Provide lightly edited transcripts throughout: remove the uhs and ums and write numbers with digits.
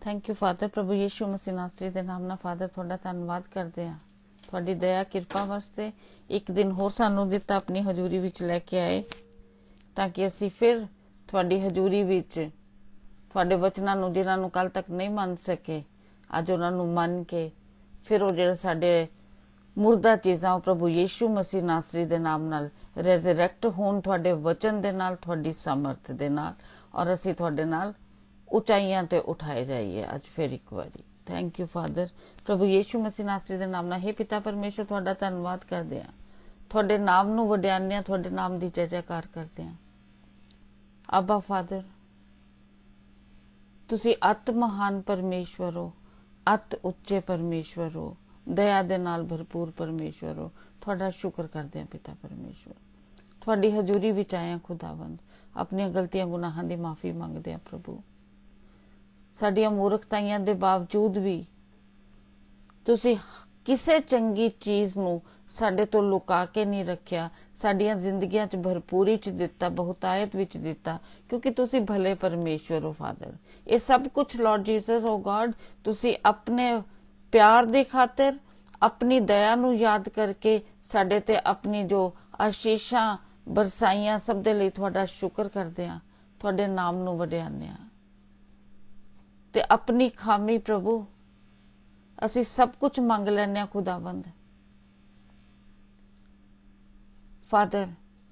Thank you father. प्रभु यीशु मसीह नासरी दे नाम नाल फादर तुहाडा धन्नवाद करते हैं। तुहाडी दया किरपा वास्ते एक दिन होर सानू दिता, अपनी हजूरी विच लैके आए ताकि असी फिर तुहाडी हजूरी विच तुहाडे वचनां नू जिन्हां नू कल तक नहीं मन सके अज उन्हां नू मन के फिर वो जिहड़े साडे मुर्दा चीज़ां प्रभु यीशु मसीह नासरी दे नाम नाल रेजरैक्ट होण तुहाडे वचन दे नाल, तुहाडी सामर्थ दे नाल, और असी तुहाडे नाल उचाइयां ते उठाए जाइए अज फिर एक बारी। Thank you father. प्रभु यीशु मसीह नासरी दे नाम नाल हे पिता परमेश्वर तुहाडा धन्नवाद करदे हां, तुहाडे नाम नू वडियाने हां, तुहाडे नाम दी जय जयकार करदे हां। अब्बा फादर, तुसी अत महान परमेश्वर हो, अत उच्चे परमेश्वर हो, दया दे नाल भरपूर परमेश्वर हो। तुहाडा शुक्र करदे हां पिता परमेश्वर। तुहाडी हजूरी विच आए हां खुदावंद, अपनी गलतियां गुनाहां दी माफी मंगदे हां प्रभु। साडियां मूर्खताइयां दे बावजूद भी तुसी किसे चंगी चीज़ नू साडे तो लुका के नहीं रखिया, साडियां जिंदगियां च भरपूरी च दिता, बहुतायत विच दिता, क्योंकि तुसी भले परमेश्वर हो फादर। ये सब कुछ लॉर्ड जीसस ओ गॉड तुसी अपने प्यार दे खातिर, अपनी दया नू याद करके साडे ते अपनी जो आशीषां बरसाइयां सब दे लई तुहाडा शुक्र करदे हां, तुहाडे नाम नू वडियाने हां। ते अपनी खामी प्रभु असी सब कुछ मंग लैने खुदावंद। फादर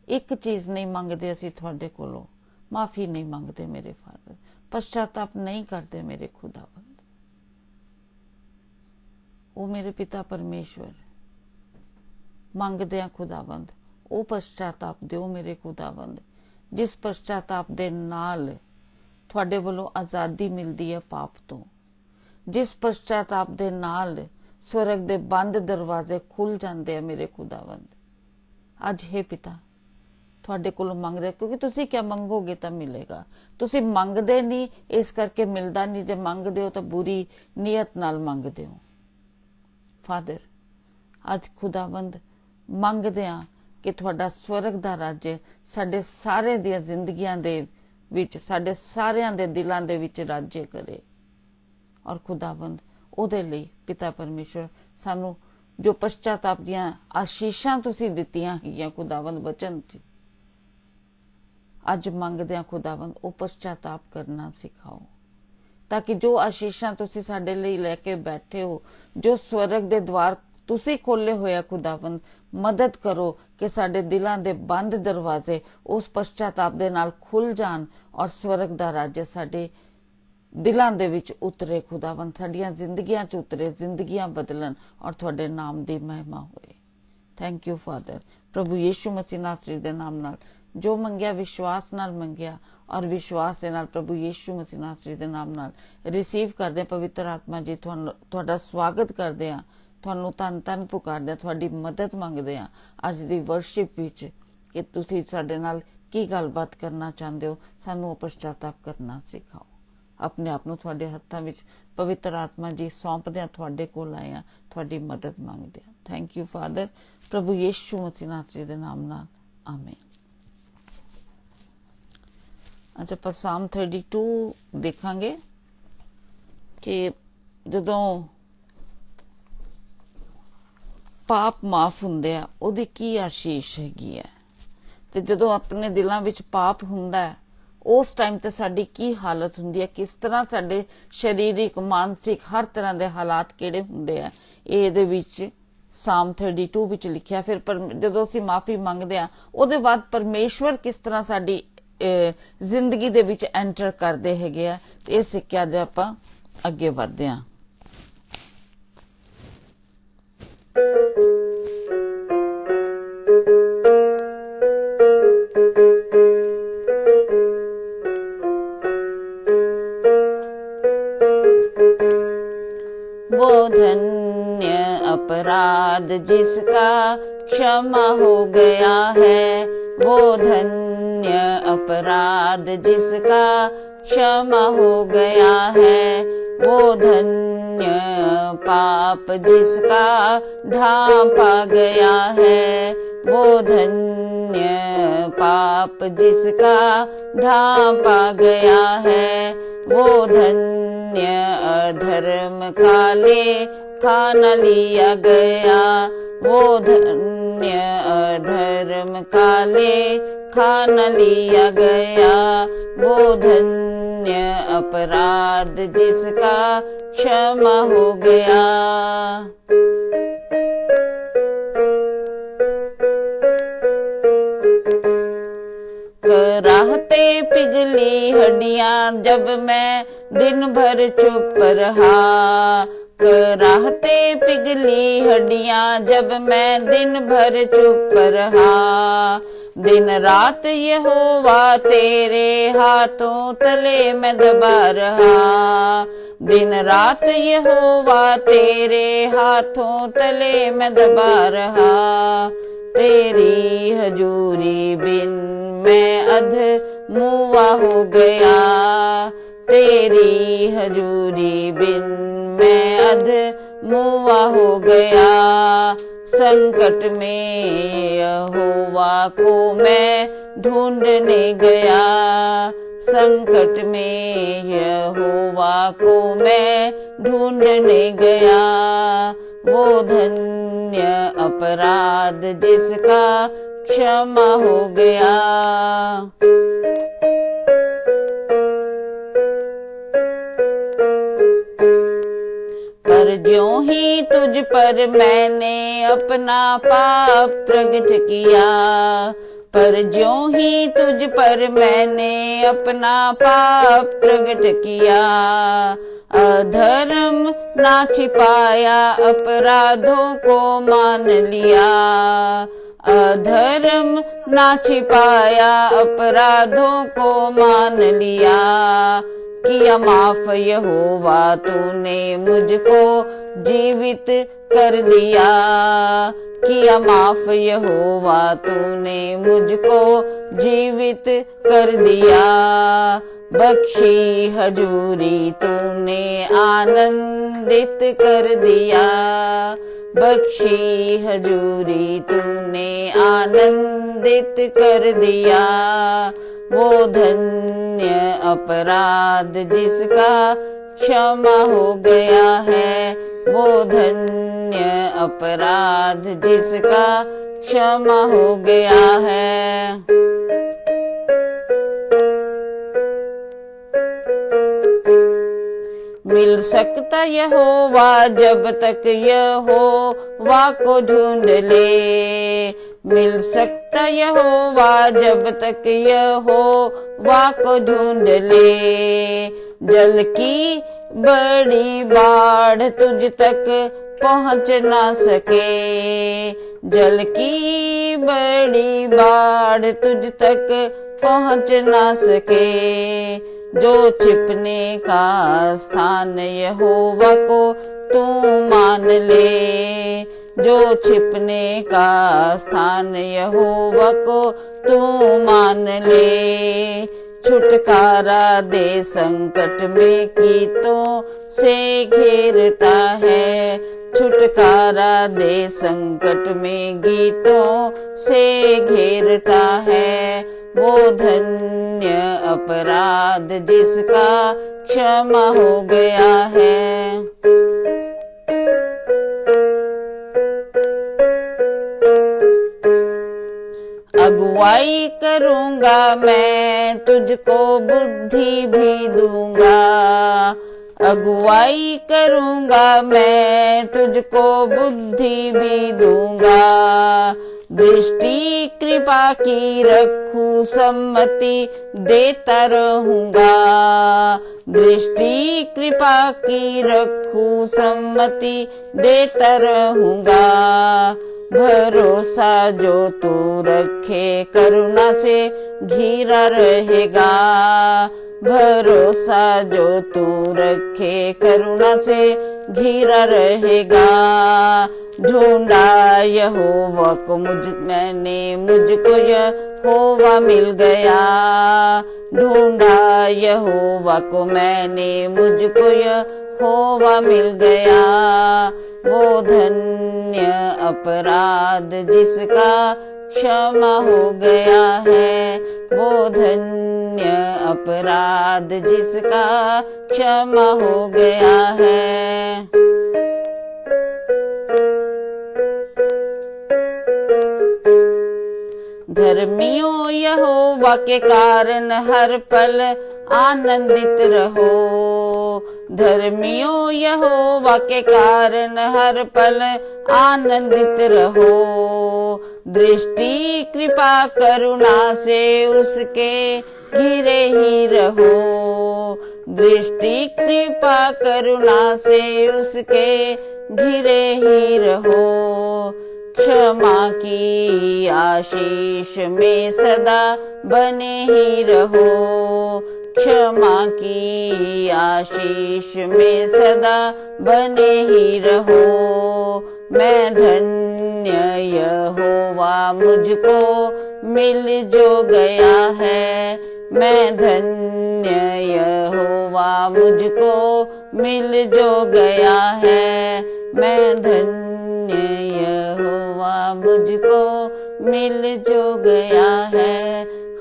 एक चीज नहीं मंगते असी तुहाडे कोलों, माफी नहीं मंगते मेरे फादर, पश्चाताप नहीं करते मेरे खुदावंद। ओ मेरे पिता परमेश्वर, मंगदे खुदावंद ओ पश्चाताप दिओ मेरे खुदावंद, जिस पश्चाताप दे नाल तुहाडे वल्लों आज़ादी मिलदी है पाप तो, जिस पश्चाताप दे नाल स्वर्ग दे बंद दरवाजे खुल जाते हैं मेरे खुदावंद। अज हे पिता तुहाडे कोलों मंगदे, क्योंकि तुसी क्या मंगोगे तो मिलेगा। तुसी मंगदे नहीं इस करके मिलदा नहीं, जे मंगदे हो तो बुरी नीयत नाल मंगदे हो फादर। अज खुदावंद मंगदे हां कि तुहाडा स्वर्ग दा राज्य साडे सारे दियां जिंदगियां दे विच, साडे सारियां दे दिलां दे विच राज्य करे। और खुदावंद ओदे लई पिता परमेश्वर सानू जो पश्चाताप दियां आशीषां तुसी दित्तियां हैगियां खुदावंद वचन च, अज मंगदे हां खुदावंद ओ पश्चाताप करना सिखाओ, ताकि जो आशीषां तुसी साडे लई लैके बैठे हो, जो स्वर्ग दे द्वार तुसी खोले होए खुदावंद, मदद करो कि साडे दिलां दे बंद दरवाजे उस पश्चाताप दे नाल खुल जान और स्वर्ग दा राज्य साडे दिलां दे विच उतरे खुदावंद, साडियां जिंदगियां च उतरे, जिंदगियां बदलन और तुहाडे नाम दी महिमा होए। Thank you father. प्रभु यीशु मसीह नासरी दे नाम नाल जो मंगिया विश्वास नाल मंगिया, और विश्वास दे नाल प्रभु यीशु मसीह नासरी दे नाम नाल रिसीव करदे। पवित्र आत्मा जी तुहाडा स्वागत करदे हां, तुहानू धन धन पुकारदे, तुहाडी मदद मंगदे हां अज दी वर्शिप विच कि तुसी साडे नाल की गलबात करना चाहते हो, सानू पश्चाताप करना सिखाओ। अपने आप नू तुहाडे हत्थां विच पवित्र आत्मा जी सौंपदे हां, तुहाडे कोल आए हां, तुहाडी मदद मंगदे हां। Thank you father. प्रभु यीशु मसीह नासरी दे नाम नाल आमीन। अच्छा, ਆਪਾਂ साम 32 देखांगे कि जदों पाप माफ हुंदे आ ओदी की आशीष हैगी है, ते जदों अपने दिलां विच पाप हुंदा है उस टाइम ते साडी की हालत हुंदी है, किस तरह साडे शरीरिक मानसिक हर तरह दे हालात किहड़े हुंदे आ, इहदे विच साम 32 विच लिखिया। फिर जदों असीं माफी मंगदे आ ओदे बाद परमेश्वर किस तरह साडी जिंदगी दे विच एंटर करदे हैगे आ, ते इह सिक्ख्या जे आपां अगे वधदे आ। वो धन्य अपराध जिसका क्षमा हो गया है, वो धन्य अपराध जिसका क्षमा हो गया है, वो धन्य पाप जिसका ढांपा गया है, वो धन्य पाप जिसका ढांपा गया है, वो धन्य अधर्म का लेखा न लिया गया। वो धन्य अधर्म का लेखा न लिया गया। वो धन्य अपराध जिसका क्षमा हो गया। कराहते पिघली हड्डियां जब मैं दिन भर चुप रहा। कराहते पिघली हड्डियां जब मैं दिन भर चुप रहा। दिन रात यहोवा तेरे हाथों तले मैं दबा रहा। दिन रात यहोवा तेरे हाथों तले मैं दबा रहा। तेरी हजूरी बिन मैं अधमुआ हो गया। तेरी हजूरी बिन मैं अधमुआ हो गया। संकट में यहोवा को मैं ढूंढने गया। संकट में यहोवा को मैं ढूंढने गया। वो धन्य अपराध जिसका क्षमा हो गया। पर ज्यों ही तुझ पर मैंने अपना पाप प्रगट किया। पर ज्यों ही तुझ पर मैंने अपना पाप प्रगट किया। अधर्म ना छिपाया अपराधों को मान लिया। अधर्म ना छिपाया अपराधों को मान लिया। किया माफ यहोवा तूने मुझको जीवित कर दिया। किया माफ यहोवा तूने मुझको जीवित कर दिया। बख्शी हजूरी तूने आनंदित कर दिया। बख्शी हजूरी तूने आनंदित कर दिया। वो धन्य अपराध जिसका क्षमा हो गया है। वो धन्य अपराध जिसका क्षमा हो गया है। मिल सकता यहोवा जब तक यहोवा को ढूंढ ले। मिल सकता यहोवा जब तक यहोवा को ढूंढ ले। जल की बड़ी बाढ़ तुझ तक पहुंच ना सके। जल की बड़ी बाढ़ तुझ तक पहुंच ना सके। जो छिपने का स्थान यहोवा को तू मान ले। जो छिपने का स्थान यहोवा को तू मान ले। छुटकारा दे संकट में कीटों से घेरता है। छुटकारा दे संकट में गीतों से घेरता है। वो धन्य अपराध जिसका क्षमा हो गया है। अगुवाई करूंगा मैं तुझको बुद्धि भी दूंगा। अगुवाई करूंगा मैं तुझको बुद्धि भी दूंगा। दृष्टि कृपा की रखूं सम्मति देता रहूंगा। दृष्टि कृपा की रखूं सम्मति देता रहूंगा। भरोसा जो तू रखे करुणा से घिरा रहेगा। भरोसा जो तू रखे करुणा से घिरा रहेगा। ढूंढा यहोवा को मैंने मुझको यहोवा मिल गया। ढूंढा यहोवा को मैंने मुझको यहोवा मिल गया। वो धन्य अपराध जिसका क्षमा हो गया है। वो धन्य अपराध जिसका क्षमा हो गया है। धर्मियों यहोवा के कारण हर पल आनंदित रहो। धर्मियों यहोवा के कारण हर पल आनंदित रहो। दृष्टि कृपा करुणा से उसके घिरे ही रहो। दृष्टि कृपा करुणा से उसके घिरे ही रहो। क्षमा की आशीष में सदा बने ही रहो। क्षमा की आशीष में सदा बने ही रहो। मैं धन्य यहोवा मुझको मिल जो गया है। मैं धन्य यहोवा मुझको मिल जो गया है। मैं धन्य यहोवा मुझको मिल जो गया है।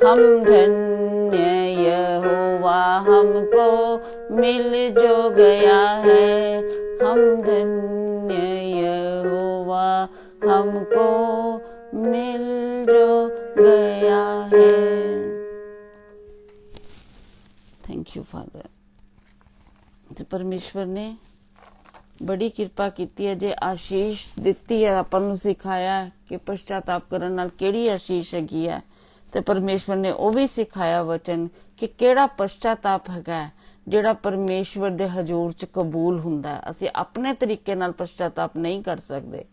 हम धन्य यहोवा हमको मिल जो गया है। हम धन्य यहोवा हमको मिल जो गया है। Thank you father. परमेश्वर ने बड़ी किरपा कीती है, जे आशीष दिती है, अपन नूं सिखाया कि पश्चाताप करन नाल केड़ी आशीष हैगी है। ते परमेश्वर ने वो भी सिखाया वचन कि केड़ा पश्चाताप हैगा जेड़ा परमेश्वर दे हजूर च कबूल हुंदा है। असीं अपने तरीके नाल पश्चाताप नहीं कर सकते।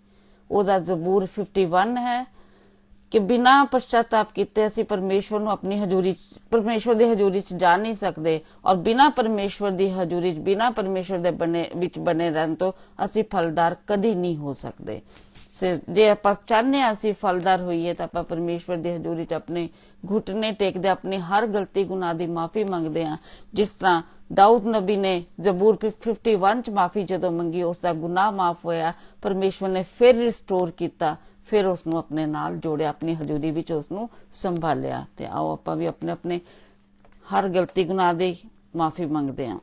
ओदा ज़बूर 51 है कि बिना पश्चाताप किते असीं परमेश्वर नूं अपनी हजूरी परमेश्वर दी हजूरी च जा नहीं सकते। और बिना परमेश्वर दी हजूरी च बिना परमेश्वर दे बने रहन तो असीं फलदार कदी नहीं हो सकते। जे आपां चाहने असीं फलदार होइए तो आपां परमेश्वर दी हजूरी च अपने घुटने टेकदे अपनी हर गलती गुनाह दी माफी मंगदे हां। जिस तरह दाऊद नबी ने ज़बूर 51 च माफी जदों मंगी, उसका गुनाह माफ होया, परमेश्वर ने फिर रिस्टोर किया, फिर उसनू अपने नाल जोड़िया, अपनी हजूरी विच उसनू संभालिया। ते आओ आपां भी अपने अपने हर गलती गुनाह दी माफी मंगदे हां।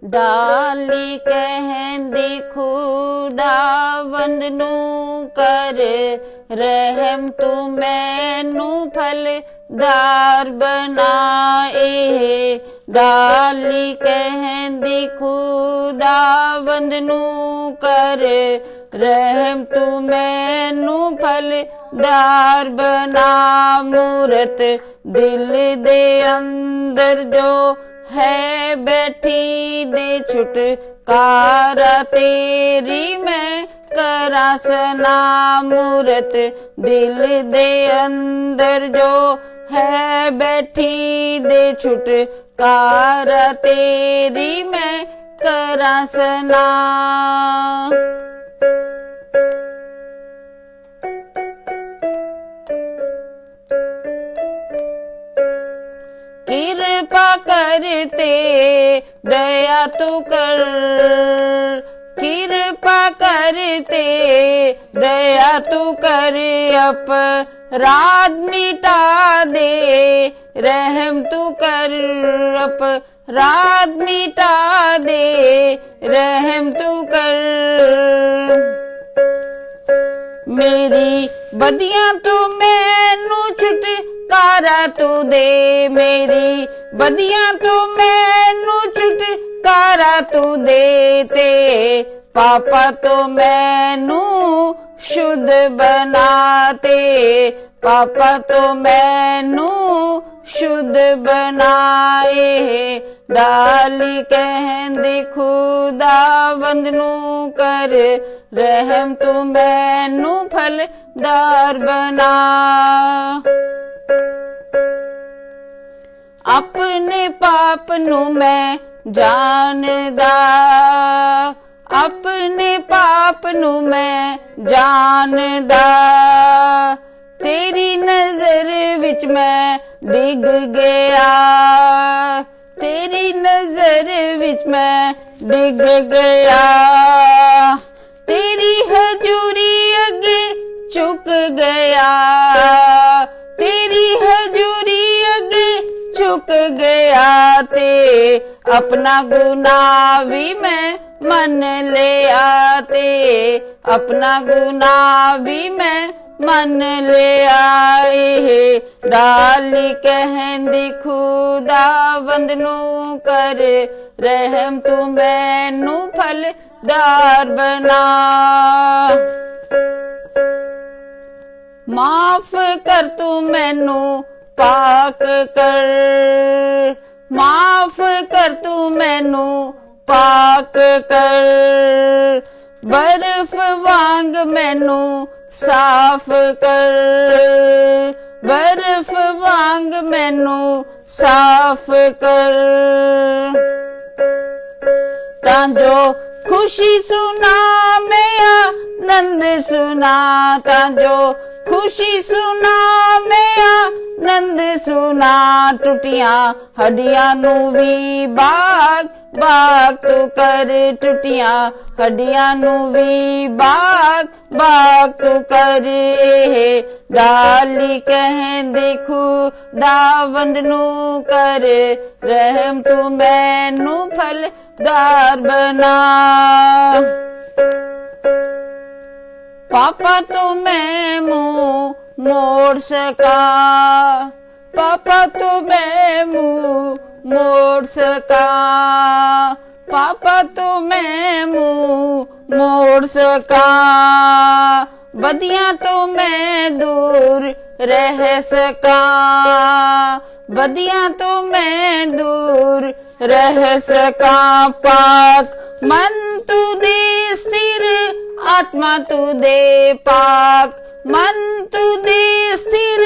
डाली कहंदी खुदावंद नू कर रहम, तू मैनू फलदार बनाए। डाली कहंदी खुदावंद नू कर रहम, तू मैनू फलदार बना। मूरत दिल दे अंदर जो है बैठी दे छुटकारा तेरी मैं करा सना। मूरत दिल दे अंदर जो है बैठी दे छुटकारा तेरी मैं करा सना। कृपा करते दया तू कर, कृपा करते दया तू कर। अपराध मिटा दे रहम तू कर। अपराध मिटा दे रहम तू कर। मेरी बदियां तू मैनू छुटकारा तू दे। मेरी बदियां तू मैनू छुटकारा तू दे। ते पापा तो मैनू शुद्ध बनाते। पापा तो मैनू शुद्ध बनाए। डाली कहंदी खुदावंद नू कर रहम तू मैनू फलदार बना। अपने पाप नू मैं जानदा, अपने पाप नू मैं जानदा। तेरी नजर विच मैं डिग गया, तेरी नजर विच मैं डिग गया। तेरी हजूरी अगे झुक गया, तेरी हजूरी अगे झुक गया। ते अपना गुनाह भी मैं मन लिया, ते अपना गुनाह भी मैं मन लिया। डाली कहंदी खुदावंद नू कर रहम तू मैनू फलदार बना। माफ कर तू मैनू पाक कर, माफ कर तू मैनू पाक कर। बर्फ वांग मैनू साफ कर, बर्फ वांग मैनू साफ कर। तां जो खुशी सुना मैं आनंद सुना, तां जो खुशी सुना मैं आनंद सुना। टुटियां हड्डियां नू भी बाग बाग तू कर, टुटियां हड्डियां नू भी बाग बाग तू कर। डाली कहंदी खुदावंद नू कर रहम तू मैनू फलदार बना। पापा तो मैं मुंह मोड़ सका, पापा तो मैं मुंह मोड़ सका। पापा तो मैं मुंह मोड़ सका। बदियां तो मैं दूर रह सका, बदियां तो मैं दूर रह सका। पाक मन तू दे स्थिर, आत्मा तू दे पाक मन तू दे स्थिर,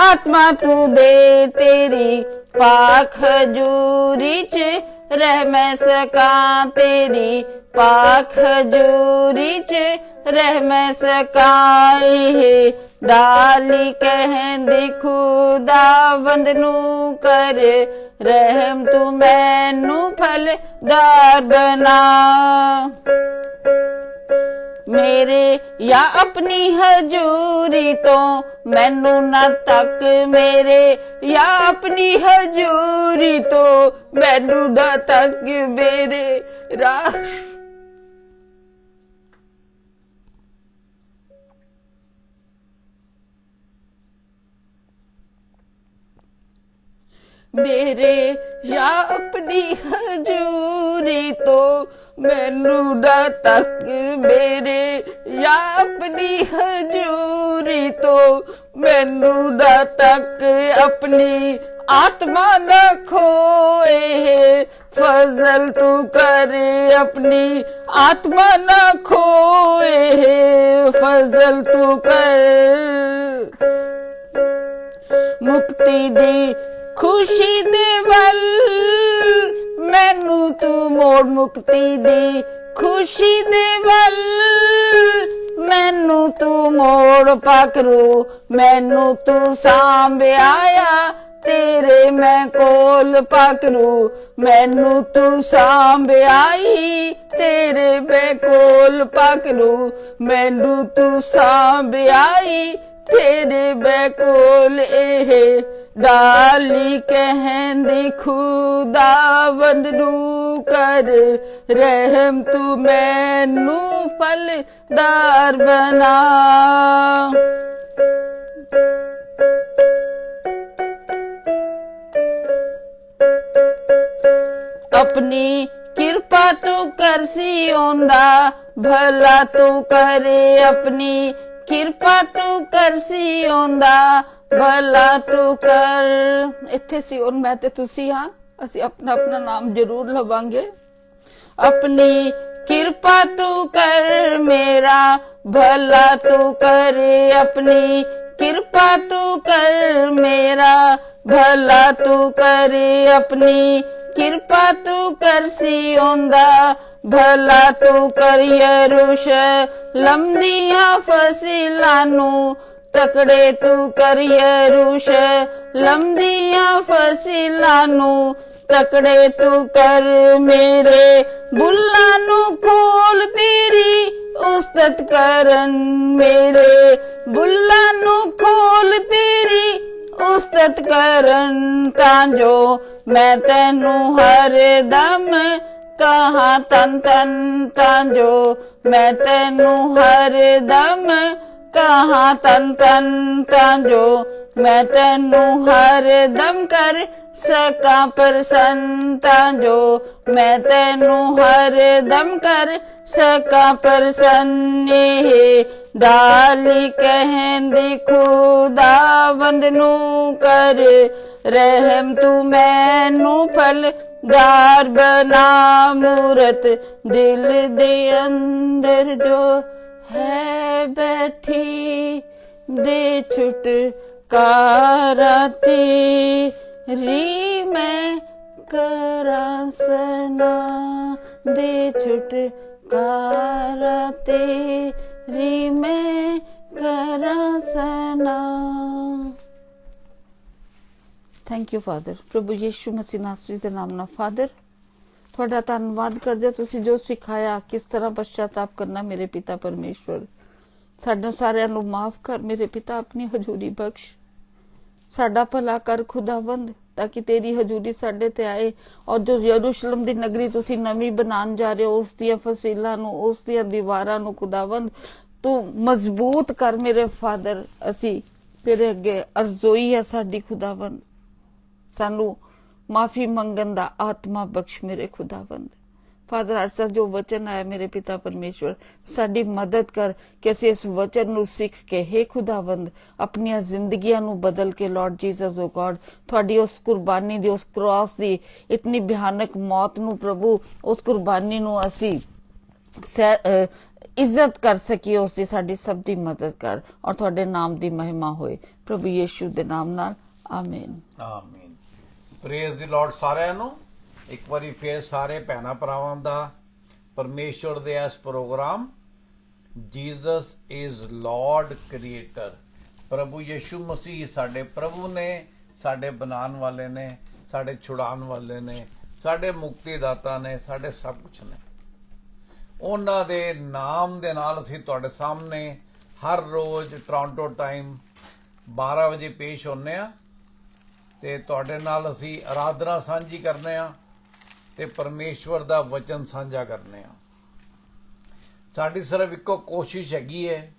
आत्मा तू दे। तेरी पाक हजूरी च रह मैं सका, तेरी पाक हजूरी च रह मैं सका। डाली कहंदी खुदावंद नू कर रहम तू मैनू फलदार बना। मेरे या अपनी हजूरी तो मैनू ना तक, मेरे या अपनी हजूरी तो मैनू ना तक। मेरे राह मेरे या अपनी हजूरी तो मैनू ना तक। मेरे या अपनी हजूरी तो मैनू ना तक। अपनी आत्मा न खोए फजल तू कर, अपनी आत्मा न खोए फजल तू कर। मुक्ति दी खुशी दे वल मैनू तू मोड़, मुक्ति दी खुशी दे वल मैनू तू मोड़। पाकरू मैनू तू सांभ्याया तेरे मैं कोल। पाकरू मैनू तू सांभ्याई तेरे मैं कोल। पाकरू मैनू तू सांभ्याई तेरे मैं कोल। डाली कहंदी खुदावंद नू कर रहम तू मैनू फलदार बना। अपनी किरपा तू कर सी ओंदा भला तू करे। अपनी किरपा तू कर सी ओंदा भला तू कर। इत्थे सी और मैं ते तुसी हाँ, असी अपना अपना नाम जरूर लवांगे। अपनी कृपा तू कर मेरा भला तू कर, अपनी कृपा तू कर मेरा भला तू कर, अपनी कृपा तू कर सियोन दा भला तू कर। यरूशलम दियां फसीलां नू तकड़े तू कर, यरूशलम दियां फसीलां नू तकड़े तू कर। मेरे बुल्लां नू खोल तेरी उस्तत करन, मेरे बुल्लां नू खोल तेरी उस्तत करन, तां जो मैं तैनू हर दम कहां तन तन, तां जो मैं तैनू हर दम कहां तन तन, तां जो मैं तैनू हर दम कर सका प्रसन्न, तां जो मैं तैनू हर दम कर सका प्रसन्न। डाली कहंदी खुदावंद नू कर रहम, तू मैनू फलदार बना मूरत दिल दे अंदर जो है बैठी, दे छुटकारा तेरी मैं करा सना, दे छुटकारा तेरी मैं करा सना। Thank you father. प्रभु यीशु मसीह नासरी दे नाम नाल फादर ਤੁਹਾਡਾ ਧੰਨਵਾਦ ਕਰਦੇ ਤੁਸੀਂ ਜੋ ਸਿਖਾਇਆ ਕਿਸ ਤਰ੍ਹਾਂ ਪਛਤਾਪ ਕਰਨਾ। ਮੇਰੇ ਪਿਤਾ ਪਰਮੇਸ਼ਵਰ ਸਾਨੂੰ ਸਾਰਿਆਂ ਨੂੰ ਮਾਫ ਕਰ ਮੇਰੇ ਪਿਤਾ, ਆਪਣੀ ਹਜ਼ੂਰੀ ਬਖਸ਼, ਸਾਡਾ ਭਲਾ ਕਰ ਖੁਦਾਵੰਦ, ਤਾਂ ਕਿ ਤੇਰੀ ਹਜ਼ੂਰੀ ਸਾਡੇ ਤੇ ਆਏ। ਔਰ ਜੋ ਯਰੂਸ਼ਲਮ ਦੀ ਨਗਰੀ ਤੁਸੀਂ ਨਵੀਂ ਬਣਾਉਣ ਜਾ ਰਹੇ ਹੋ, ਉਸ ਦੀਆਂ ਫਸੀਲਾਂ ਨੂੰ, ਉਸ ਦੀਆਂ ਦੀਵਾਰਾਂ ਨੂੰ ਖੁਦਾਵੰਦ ਤੂੰ ਮਜ਼ਬੂਤ ਕਰ ਮੇਰੇ ਫਾਦਰ। ਅਸੀਂ ਤੇਰੇ ਅੱਗੇ ਅਰਜ਼ੋਈ ਹੈ ਸਾਡੀ ਖੁਦਾਵੰਦ, ਸਾਨੂੰ माफी मंगन दा आत्मा बख्श मेरे खुदावंद। फादर अरसा जो वचन आया मेरे पिता परमेश्वर साडी मदद कर कि असीं इस वचन नू सीख के हे खुदावंद अपनी जिंदगियां नू बदल के लॉर्ड जीसस ओ गॉड तुहाडी उस कुर्बानी दी, उस क्रॉस दी इतनी भयानक मौत नू प्रभु, उस कुर्बानी नू असीं इज्जत कर सकीए, उसकी साडी सब दी मदद कर और तुहाडे नाम दी महिमा होए प्रभु यीशु दे नाम नाल आमीन आमीन। प्रेज दी लॉर्ड सारिਆਂ ਨੂੰ ਇੱਕ ਵਾਰੀ ਫੇਰ ਸਾਰੇ ਭੈਣਾਂ ਭਰਾਵਾਂ ਦਾ ਪਰਮੇਸ਼ਵਰ ਦੇ ਇਸ programme Jesus is Lord creator, ਪ੍ਰਭੂ ਯਿਸੂ ਮਸੀਹ ਸਾਡੇ ਪ੍ਰਭੂ ਨੇ, ਸਾਡੇ ਬਣਾਉਣ ਵਾਲੇ ਨੇ, ਸਾਡੇ ਛੁਡਾਉਣ ਵਾਲੇ ਨੇ, ਸਾਡੇ ਮੁਕਤੀਦਾਤਾ ਨੇ, ਸਾਡੇ ਸਭ ਕੁਝ ਨੇ। ਉਹਨਾਂ ਦੇ ਨਾਮ ਦੇ ਨਾਲ ਅਸੀਂ ਤੁਹਾਡੇ ਸਾਹਮਣੇ ਹਰ ਰੋਜ਼ ਟੋਰਾਂਟੋ ਟਾਈਮ 12 ਵਜੇ ਪੇਸ਼ ਹੁੰਨੇ ਆ ਤੇ ਤੁਹਾਡੇ ਨਾਲ ਅਸੀਂ ਆਰਾਧਨਾ ਸਾਂਝੀ ਕਰਨੇ ਆ ਤੇ ਪਰਮੇਸ਼ਵਰ ਦਾ ਵਚਨ ਸਾਂਝਾ ਕਰਨੇ ਆ। ਸਾਡੀ ਸਿਰਫ ਇੱਕੋ ਕੋਸ਼ਿਸ਼ ਹੈਗੀ ਹੈ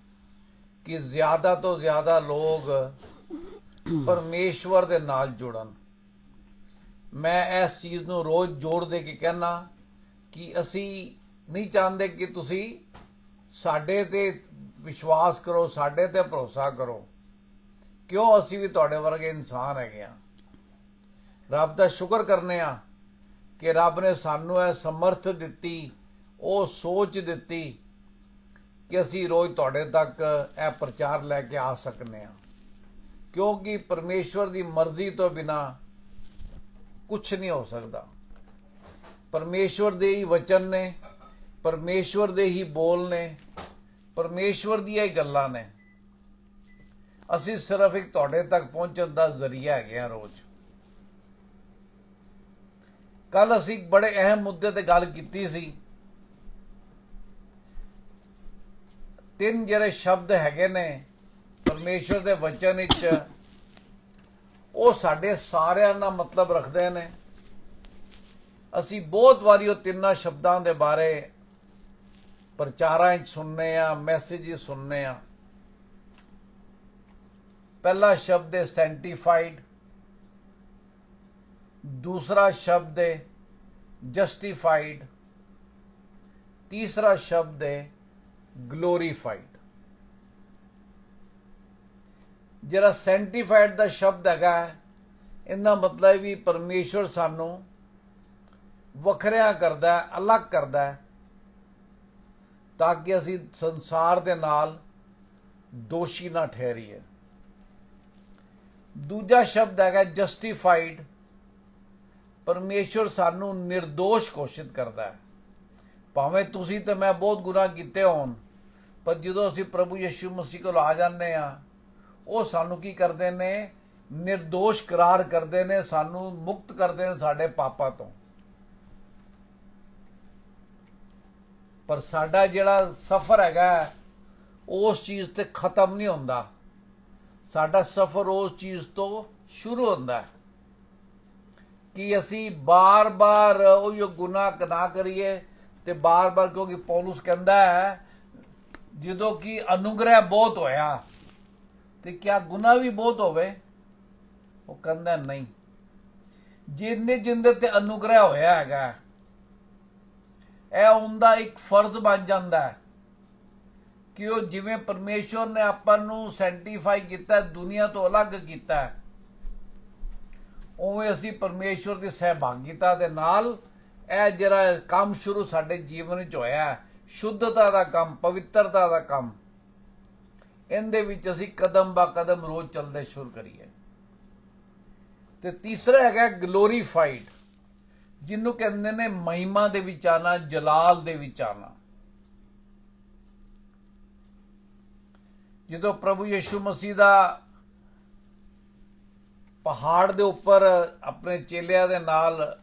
ਕਿ ਜ਼ਿਆਦਾ ਤੋਂ ਜ਼ਿਆਦਾ ਲੋਕ ਪਰਮੇਸ਼ਵਰ ਦੇ ਨਾਲ ਜੁੜਨ। ਮੈਂ ਇਸ ਚੀਜ਼ ਨੂੰ ਰੋਜ਼ ਜੋੜ ਦੇ ਕੇ ਕਹਿਣਾ ਕਿ ਅਸੀਂ ਨਹੀਂ ਚਾਹੁੰਦੇ ਕਿ ਤੁਸੀਂ ਸਾਡੇ ਤੇ ਵਿਸ਼ਵਾਸ ਕਰੋ, ਸਾਡੇ ਤੇ ਭਰੋਸਾ ਕਰੋ, ਕਿਉਂ ਅਸੀਂ ਵੀ ਤੁਹਾਡੇ ਵਰਗੇ ਇਨਸਾਨ ਹੈਗੇ ਆ। ਰੱਬ ਦਾ ਸ਼ੁਕਰ ਕਰਨੇ ਆ ਕਿ ਰੱਬ ਨੇ ਸਾਨੂੰ ਇਹ ਸਮਰਥ ਦਿੱਤੀ, ਉਹ ਸੋਚ ਦਿੱਤੀ ਕਿ ਅਸੀਂ ਰੋਜ਼ ਤੁਹਾਡੇ ਤੱਕ ਇਹ ਪ੍ਰਚਾਰ ਲੈ ਕੇ ਆ ਸਕਨੇ ਆ, ਕਿਉਂਕਿ ਪਰਮੇਸ਼ਵਰ ਦੀ ਮਰਜ਼ੀ ਤੋਂ ਬਿਨਾ ਕੁਛ ਨਹੀਂ ਹੋ ਸਕਦਾ। ਪਰਮੇਸ਼ਵਰ ਦੇ ਹੀ ਵਚਨ ਨੇ, ਪਰਮੇਸ਼ਵਰ ਦੇ ਹੀ ਬੋਲ ਨੇ, ਪਰਮੇਸ਼ਵਰ ਦੀਆਂ ਹੀ ਗੱਲਾਂ ਨੇ। ਅਸੀਂ ਸਿਰਫ ਇੱਕ ਤੁਹਾਡੇ ਤੱਕ ਪਹੁੰਚਣ ਦਾ ਜ਼ਰੀਆ ਹੈਗੇ ਆ ਰੋਜ਼। ਕੱਲ ਅਸੀਂ ਬੜੇ ਅਹਿਮ ਮੁੱਦੇ ਤੇ ਗੱਲ ਕੀਤੀ ਸੀ। 3 ਜਿਹੜੇ ਸ਼ਬਦ ਹੈਗੇ ਨੇ ਪਰਮੇਸ਼ਵਰ ਦੇ ਵਚਨ ਵਿੱਚ, ਉਹ ਸਾਡੇ ਸਾਰਿਆਂ ਦਾ ਮਤਲਬ ਰੱਖਦੇ ਨੇ। ਅਸੀਂ ਬਹੁਤ ਵਾਰੀ ਉਹ 3 ਸ਼ਬਦਾਂ ਦੇ ਬਾਰੇ ਪ੍ਰਚਾਰਾਂ ਵਿੱਚ ਸੁਣਨੇ ਆ, ਮੈਸੇਜ ਸੁਣਨੇ ਆ। पहला शब्द है सैंटिफाइड, दूसरा शब्द है जस्टिफाइड, तीसरा शब्द है ग्लोरीफाइड। ਜਿਹੜਾ ਸੈਂਟੀਫਾਈਡ ਦਾ ਸ਼ਬਦ ਹੈਗਾ, ਇਹਦਾ ਮਤਲਬ ਵੀ ਪਰਮੇਸ਼ਵਰ ਸਾਨੂੰ ਵੱਖਰਿਆਂ ਕਰਦਾ ਹੈ, ਅਲੱਗ ਕਰਦਾ ਹੈ, ਤਾਂ ਕਿ ਅਸੀਂ ਸੰਸਾਰ ਦੇ ਨਾਲ ਦੋਸ਼ੀ ਨਾ ਠਹਿਰੀਏ। ਦੂਜਾ ਸ਼ਬਦ ਹੈਗਾ ਜਸਟੀਫਾਈਡ। ਪਰਮੇਸ਼ਵਰ ਸਾਨੂੰ ਨਿਰਦੋਸ਼ ਘੋਸ਼ਿਤ ਕਰਦਾ ਹੈ। ਭਾਵੇਂ ਤੁਸੀਂ ਤੇ ਮੈਂ ਬਹੁਤ ਗੁਨਾਹ ਕੀਤੇ ਹੋਣ, ਪਰ ਜਦੋਂ ਅਸੀਂ ਪ੍ਰਭੂ ਯਿਸੂ ਮਸੀਹ ਕੋਲ ਆ ਜਾਂਦੇ ਹਾਂ, ਉਹ ਸਾਨੂੰ ਕੀ ਕਰਦੇ ਨੇ? ਨਿਰਦੋਸ਼ ਕਰਾਰ ਕਰਦੇ ਨੇ, ਸਾਨੂੰ ਮੁਕਤ ਕਰਦੇ ਨੇ ਸਾਡੇ ਪਾਪਾਂ ਤੋਂ। ਪਰ ਸਾਡਾ ਜਿਹੜਾ ਸਫ਼ਰ ਹੈਗਾ, ਉਸ ਚੀਜ਼ ਤੇ ਖਤਮ ਨਹੀਂ ਹੁੰਦਾ। ਸਾਡਾ ਸਫ਼ਰ ਉਸ ਚੀਜ਼ ਤੋਂ ਸ਼ੁਰੂ ਹੁੰਦਾ ਹੈ ਕਿ ਅਸੀਂ ਬਾਰ-ਬਾਰ ਉਹ ਗੁਨਾਹ ਨਾ ਕਰੀਏ। ਤੇ ਬਾਰ-ਬਾਰ, ਕਿਉਂਕਿ ਪੌਲੁਸ ਕਹਿੰਦਾ ਹੈ ਜਦੋਂ ਕਿ ਅਨੁਗ੍ਰਹਿ ਬਹੁਤ ਹੋਇਆ ਤੇ ਕਿਆ ਗੁਨਾਹ ਵੀ ਬਹੁਤ ਹੋਵੇ? ਉਹ ਕਹਿੰਦਾ ਨਹੀਂ, ਜਿੰਦੇ ਤੇ ਅਨੁਗ੍ਰਹਿ ਹੋਇਆ ਹੈਗਾ, ਇਹ ਉਹਦਾ ਇੱਕ ਫਰਜ਼ ਬਣ ਜਾਂਦਾ ਹੈ ਕਿ ਉਹ ਜਿਵੇਂ ਪਰਮੇਸ਼ਵਰ ਨੇ ਆਪਾਂ ਨੂੰ ਸੈਂਟੀਫਾਈ ਕੀਤਾ, ਦੁਨੀਆ ਤੋਂ ਅਲੱਗ ਕੀਤਾ, ਉਵੇਂ ਅਸੀਂ ਪਰਮੇਸ਼ਵਰ ਦੀ ਸਹਿਭਾਗੀਤਾ ਦੇ ਨਾਲ ਇਹ ਜਿਹੜਾ ਕੰਮ ਸ਼ੁਰੂ ਸਾਡੇ ਜੀਵਨ ਵਿੱਚ ਹੋਇਆ, ਸ਼ੁੱਧਤਾ ਦਾ ਕੰਮ, ਪਵਿੱਤਰਤਾ ਦਾ ਕੰਮ, ਇਹਦੇ ਵਿੱਚ ਅਸੀਂ ਕਦਮ ਬਾ ਕਦਮ ਰੋਜ਼ ਚੱਲਦੇ ਸ਼ੁਰੂ ਕਰੀਏ। ਤੇ ਤੀਸਰਾ ਹੈਗਾ ਗਲੋਰੀਫਾਈਡ, ਜਿਹਨੂੰ ਕਹਿੰਦੇ ਨੇ ਮਹਿਮਾ ਦੇ ਵਿੱਚ ਆਣਾ, ਜਲਾਲ ਦੇ ਵਿੱਚ ਆਣਾ। ਜਦੋਂ ਪ੍ਰਭੂ ਯਿਸੂ ਮਸੀਹ ਦਾ ਪਹਾੜ ਦੇ ਉੱਪਰ ਆਪਣੇ ਚੇਲਿਆਂ ਦੇ ਨਾਲ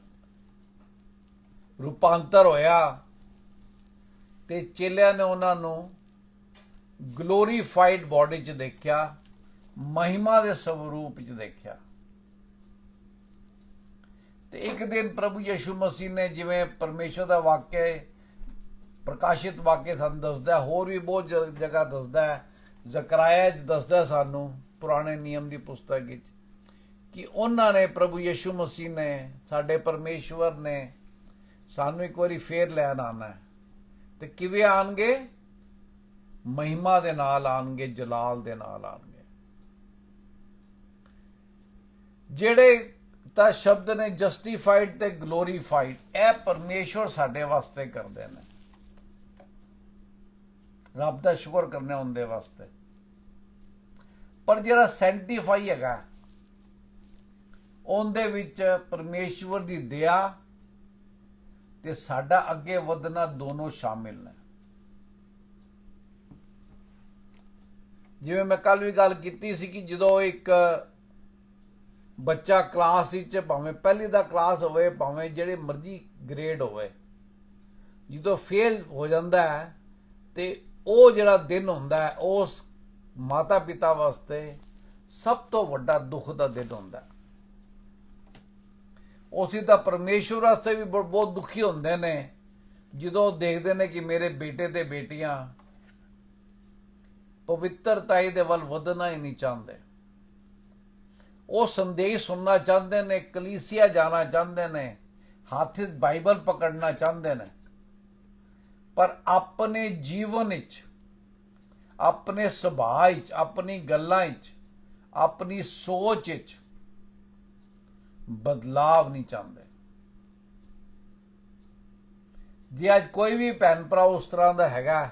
ਰੂਪਾਂਤਰ ਹੋਇਆ ਤੇ ਚੇਲਿਆਂ ਨੇ ਉਹਨਾਂ ਨੂੰ ਗਲੋਰੀਫਾਈਡ ਬਾਡੀ 'ਚ ਦੇਖਿਆ, ਮਹਿਮਾ ਦੇ ਸਰੂਪ 'ਚ ਦੇਖਿਆ। ਤੇ ਇੱਕ ਦਿਨ ਪ੍ਰਭੂ ਯਿਸੂ ਮਸੀਹ ਨੇ, ਜਿਵੇਂ ਪਰਮੇਸ਼ਰ ਦਾ ਵਾਕਿਆ, ਪ੍ਰਕਾਸ਼ਿਤ ਵਾਕਿਆ ਸਾਨੂੰ ਦੱਸਦਾ, ਹੋਰ ਵੀ ਬਹੁਤ ਜਗ੍ਹਾ ਦੱਸਦਾ, ਜ਼ਕਰਾਇਆ 'ਚ ਦੱਸਦਾ ਸਾਨੂੰ, ਪੁਰਾਣੇ ਨਿਯਮ ਦੀ ਪੁਸਤਕ ਵਿੱਚ, ਕਿ ਉਹਨਾਂ ਨੇ, ਪ੍ਰਭੂ ਯਿਸੂ ਮਸੀਹ ਨੇ, ਸਾਡੇ ਪਰਮੇਸ਼ਵਰ ਨੇ ਸਾਨੂੰ ਇੱਕ ਵਾਰੀ ਫੇਰ ਲੈਣ ਆਉਣਾ ਹੈ। ਤੇ ਕਿਵੇਂ ਆਣਗੇ? ਮਹਿਮਾ ਦੇ ਨਾਲ ਆਣਗੇ, ਜਲਾਲ ਦੇ ਨਾਲ ਆਣਗੇ। ਜਿਹੜੇ ਤਾਂ ਸ਼ਬਦ ਨੇ ਜਸਟੀਫਾਈਡ ਤੇ ਗਲੋਰੀਫਾਈਡ, ਇਹ ਪਰਮੇਸ਼ਵਰ ਸਾਡੇ ਵਾਸਤੇ ਕਰਦੇ ਨੇ, ਰੱਬ ਦਾ ਸ਼ੁਕਰ ਕਰਨੇ ਉਹਦੇ ਵਾਸਤੇ। ਪਰ ਜਿਹੜਾ ਸੈਂਟੀਫਾਈ ਹੈਗਾ, ਉਹਦੇ ਵਿੱਚ ਪਰਮੇਸ਼ਵਰ ਦੀ ਦਇਆ ਤੇ ਸਾਡਾ ਅੱਗੇ ਵਧਣਾ ਦੋਨੋਂ ਸ਼ਾਮਿਲ ਨੇ। ਜਿਵੇਂ ਮੈਂ ਕੱਲ ਵੀ ਗੱਲ ਕੀਤੀ ਸੀ ਕਿ ਜਦੋਂ ਇੱਕ ਬੱਚਾ ਕਲਾਸ ਵਿੱਚ, ਭਾਵੇਂ ਪਹਿਲੀ ਦਾ ਕਲਾਸ ਹੋਵੇ, ਭਾਵੇਂ ਜਿਹੜੇ ਮਰਜ਼ੀ ਗ੍ਰੇਡ ਹੋਵੇ, ਜਦੋਂ ਫੇਲ ਹੋ ਜਾਂਦਾ ਹੈ ਤੇ ਉਹ ਜਿਹੜਾ ਦਿਨ ਹੁੰਦਾ ਹੈ, ਉਸ ਮਾਤਾ ਪਿਤਾ ਵਾਸਤੇ ਸਭ ਤੋਂ ਵੱਡਾ ਦੁੱਖ ਦਾ ਦਿਨ ਹੁੰਦਾ ਹੈ। ਉਸੇ ਤਾਂ ਪਰਮੇਸ਼ਵਰ ਵਾਸਤੇ ਵੀ ਬਹੁਤ ਦੁਖੀ ਹੁੰਦੇ ਨੇ ਜਦੋਂ ਦੇਖਦੇ ਨੇ ਕਿ ਮੇਰੇ ਬੇਟੇ ਤੇ ਬੇਟੀਆਂ ਪਵਿੱਤਰਤਾਈ ਦੇ ਵੱਲ ਵਧਣਾ ਹੀ ਨਹੀਂ ਚਾਹੁੰਦੇ। ਉਹ ਸੰਦੇਸ਼ ਸੁਣਨਾ ਚਾਹੁੰਦੇ ਨੇ, ਕਲੀਸਿਆ ਜਾਣਾ ਚਾਹੁੰਦੇ ਨੇ, ਹੱਥ 'ਚ ਬਾਈਬਲ ਪਕੜਨਾ ਚਾਹੁੰਦੇ ਨੇ, ਪਰ ਆਪਣੇ ਜੀਵਨ ਵਿੱਚ, ਆਪਣੇ ਸੁਭਾਅ ਵਿੱਚ, ਆਪਣੀ ਗੱਲਾਂ ਵਿੱਚ, ਆਪਣੀ ਸੋਚ ਵਿੱਚ ਬਦਲਾਵ ਨਹੀਂ ਚਾਹੁੰਦੇ। ਜੇ ਅੱਜ ਕੋਈ ਵੀ ਭੈਣ ਭਰਾ ਉਸ ਤਰ੍ਹਾਂ ਦਾ ਹੈਗਾ,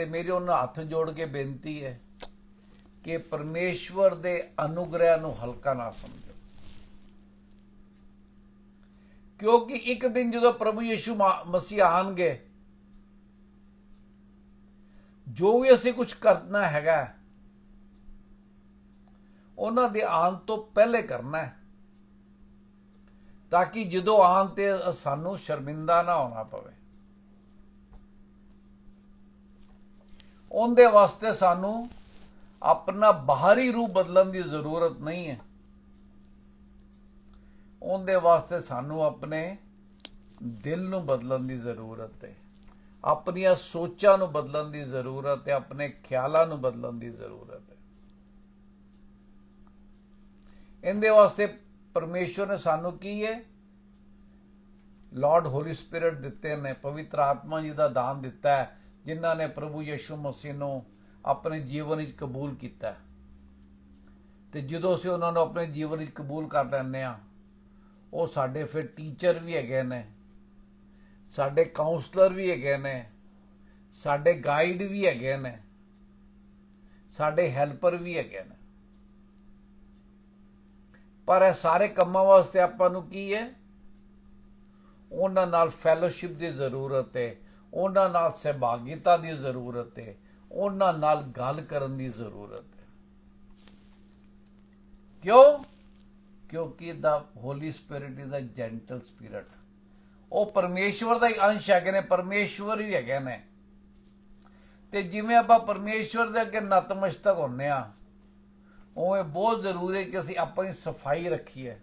ਮੇਰੀ ਉਹਨਾਂ ਹੱਥ ਜੋੜ ਕੇ ਬੇਨਤੀ ਹੈ ਕਿ ਪਰਮੇਸ਼ਵਰ ਦੇ ਅਨੁਗ੍ਰਹਿ ਨੂੰ ਹਲਕਾ ਨਾ ਸਮਝੋ, ਕਿਉਂਕਿ ਇੱਕ ਦਿਨ ਜਦੋਂ ਪ੍ਰਭੂ ਯਿਸੂ ਮਸੀਹ ਆਣਗੇ, ਜੋ ਵੀ ਅਸੀਂ ਕੁਝ ਕਰਨਾ ਹੈਗਾ, ਉਹਨਾਂ ਦੇ ਆਉਣ ਤੋਂ ਪਹਿਲੇ ਕਰਨਾ ਹੈ, ਤਾਂ ਕਿ ਜਦੋਂ ਆਉਣ ਤੇ ਸਾਨੂੰ ਸ਼ਰਮਿੰਦਾ ਨਾ ਹੋਣਾ ਪਵੇ। ਉਹਦੇ ਵਾਸਤੇ ਸਾਨੂੰ ਆਪਣਾ ਬਾਹਰੀ ਰੂਪ ਬਦਲਣ ਦੀ ਜ਼ਰੂਰਤ ਨਹੀਂ ਹੈ। ਉਹਦੇ ਵਾਸਤੇ ਸਾਨੂੰ ਆਪਣੇ ਦਿਲ ਨੂੰ ਬਦਲਣ ਦੀ ਜ਼ਰੂਰਤ ਹੈ, ਆਪਣੀਆਂ ਸੋਚਾਂ ਨੂੰ ਬਦਲਣ ਦੀ ਜ਼ਰੂਰਤ ਹੈ, ਆਪਣੇ ਖਿਆਲਾਂ ਨੂੰ ਬਦਲਣ ਦੀ ਜ਼ਰੂਰਤ ਹੈ। ਇਹਦੇ ਵਾਸਤੇ ਪਰਮੇਸ਼ਵਰ ਨੇ ਸਾਨੂੰ ਕੀ ਹੈ? ਲਾਰਡ ਹੋਲੀ ਸਪਿਰਿਟ ਦਿੱਤੇ ਨੇ, ਪਵਿੱਤਰ ਆਤਮਾ ਜੀ ਦਾ ਦਾਨ ਦਿੱਤਾ ਹੈ, ਜਿਨ੍ਹਾਂ ਨੇ ਪ੍ਰਭੂ ਯਿਸੂ ਮਸੀਹ ਨੂੰ ਆਪਣੇ ਜੀਵਨ ਵਿੱਚ ਕਬੂਲ ਕੀਤਾ। ਤੇ ਜਦੋਂ ਅਸੀਂ ਉਹਨਾਂ ਨੂੰ ਆਪਣੇ ਜੀਵਨ ਵਿੱਚ ਕਬੂਲ ਕਰ ਲੈਂਦੇ ਹਾਂ, ਉਹ ਸਾਡੇ ਫਿਰ ਟੀਚਰ ਵੀ ਹੈਗੇ ਨੇ, ਸਾਡੇ ਕਾਉਂਸਲਰ ਵੀ ਹੈਗੇ ਨੇ, ਸਾਡੇ ਗਾਈਡ ਵੀ ਹੈਗੇ ਨੇ, ਸਾਡੇ ਹੈਲਪਰ ਵੀ ਹੈਗੇ ਨੇ। ਪਰ ਇਹ ਸਾਰੇ ਕੰਮਾਂ ਵਾਸਤੇ ਆਪਾਂ ਨੂੰ ਕੀ ਹੈ? ਉਹਨਾਂ ਨਾਲ ਫੈਲੋਸ਼ਿਪ ਦੀ ਜ਼ਰੂਰਤ ਹੈ, ਉਹਨਾਂ ਨਾਲ ਸਹਿਭਾਗੀਤਾ ਦੀ ਜ਼ਰੂਰਤ ਹੈ, ਉਹਨਾਂ ਨਾਲ ਗੱਲ ਕਰਨ ਦੀ ਜ਼ਰੂਰਤ ਹੈ। ਕਿਉਂ? ਕਿਉਂਕਿ the Holy Spirit is a gentle spirit. ਉਹ ਪਰਮੇਸ਼ਵਰ ਦਾ ਹੀ ਅੰਸ਼ ਹੈਗੇ ਨੇ, ਪਰਮੇਸ਼ਵਰ ਹੀ ਹੈਗੇ ਨੇ। ਤੇ ਜਿਵੇਂ ਆਪਾਂ ਪਰਮੇਸ਼ਵਰ ਦੇ ਅੱਗੇ ਨਤਮਸਤਕ ਹੁੰਦੇ ਆ, ਉਹ ਬਹੁਤ ਜ਼ਰੂਰੀ ਹੈ ਕਿ ਅਸੀਂ ਆਪਣੀ ਸਫਾਈ ਰੱਖੀਏ,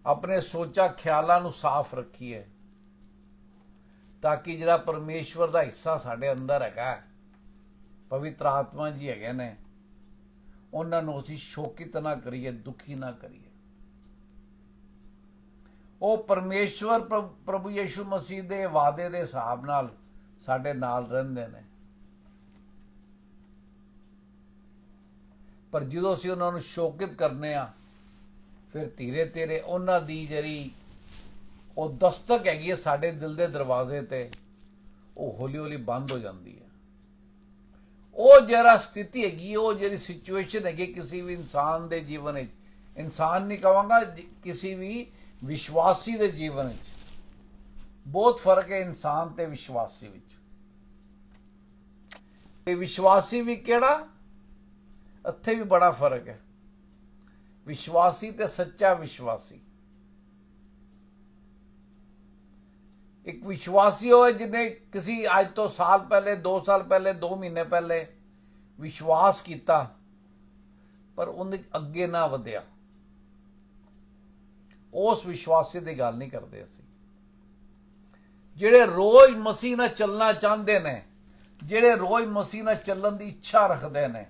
ਆਪਣੇ ਸੋਚਾਂ ਖਿਆਲਾਂ ਨੂੰ ਸਾਫ਼ ਰੱਖੀਏ, ਤਾਂ ਕਿ ਜਿਹੜਾ ਪਰਮੇਸ਼ਵਰ ਦਾ ਹਿੱਸਾ ਸਾਡੇ ਅੰਦਰ ਹੈਗਾ, ਪਵਿੱਤਰ ਆਤਮਾ ਜੀ ਹੈਗੇ ਨੇ, ਉਹਨਾਂ ਨੂੰ ਅਸੀਂ ਸ਼ੋਕਿਤ ਨਾ ਕਰੀਏ, ਦੁਖੀ ਨਾ ਕਰੀਏ। ਉਹ ਪਰਮੇਸ਼ਵਰ ਪ੍ਰਭੂ ਯਿਸੂ ਮਸੀਹ ਦੇ ਵਾਅਦੇ ਦੇ ਹਿਸਾਬ ਨਾਲ ਸਾਡੇ ਨਾਲ ਰਹਿੰਦੇ ਨੇ। ਪਰ ਜਦੋਂ ਅਸੀਂ ਉਹਨਾਂ ਨੂੰ ਸ਼ੋਕਿਤ ਕਰਨੇ ਆ, ਫਿਰ ਧੀਰੇ ਧੀਰੇ ਉਹਨਾਂ ਦੀ ਜਿਹੜੀ ਉਹ ਦਸਤਕ ਹੈਗੀ ਹੈ ਸਾਡੇ ਦਿਲ ਦੇ ਦਰਵਾਜ਼ੇ ਤੇ, ਉਹ ਹੌਲੀ ਹੌਲੀ ਬੰਦ ਹੋ ਜਾਂਦੀ ਹੈ। ਉਹ ਜਿਹੜਾ ਸਥਿਤੀ ਹੈਗੀ, ਉਹ ਜਿਹੜੀ ਸਿਚੁਏਸ਼ਨ ਹੈਗੀ ਕਿਸੇ ਵੀ ਇਨਸਾਨ ਦੇ ਜੀਵਨ ਵਿੱਚ, ਇਨਸਾਨ ਨਹੀਂ ਕਹਾਂਗਾ, ਕਿਸੇ ਵੀ ਵਿਸ਼ਵਾਸੀ ਦੇ ਜੀਵਨ ਵਿੱਚ ਬਹੁਤ ਫਰਕ ਹੈ ਇਨਸਾਨ ਤੇ ਵਿਸ਼ਵਾਸੀ ਵਿੱਚ। ਤੇ ਵਿਸ਼ਵਾਸੀ ਵੀ ਕਿਹੜਾ? ਇੱਥੇ ਵੀ ਬੜਾ ਫਰਕ ਹੈ। ਵਿਸ਼ਵਾਸੀ ਤੇ ਸੱਚਾ ਵਿਸ਼ਵਾਸੀ। ਇੱਕ ਵਿਸ਼ਵਾਸੀ ਹੋਏ ਜਿਹਨੇ ਕਿਸੇ ਅੱਜ ਤੋਂ ਸਾਲ ਪਹਿਲੇ, 2 ਸਾਲ ਪਹਿਲੇ, 2 ਮਹੀਨੇ ਪਹਿਲੇ ਵਿਸ਼ਵਾਸ ਕੀਤਾ, ਪਰ ਉਹਦੇ ਅੱਗੇ ਨਾ ਵਧਿਆ, ਉਸ ਵਿਸ਼ਵਾਸੀ ਦੀ ਗੱਲ ਨਹੀਂ ਕਰਦੇ ਅਸੀਂ। ਜਿਹੜੇ ਰੋਜ਼ ਮਸੀਹ ਨਾਲ ਚੱਲਣਾ ਚਾਹੁੰਦੇ ਨੇ, ਜਿਹੜੇ ਰੋਜ਼ ਮਸੀਹ ਨਾਲ ਚੱਲਣ ਦੀ ਇੱਛਾ ਰੱਖਦੇ ਨੇ,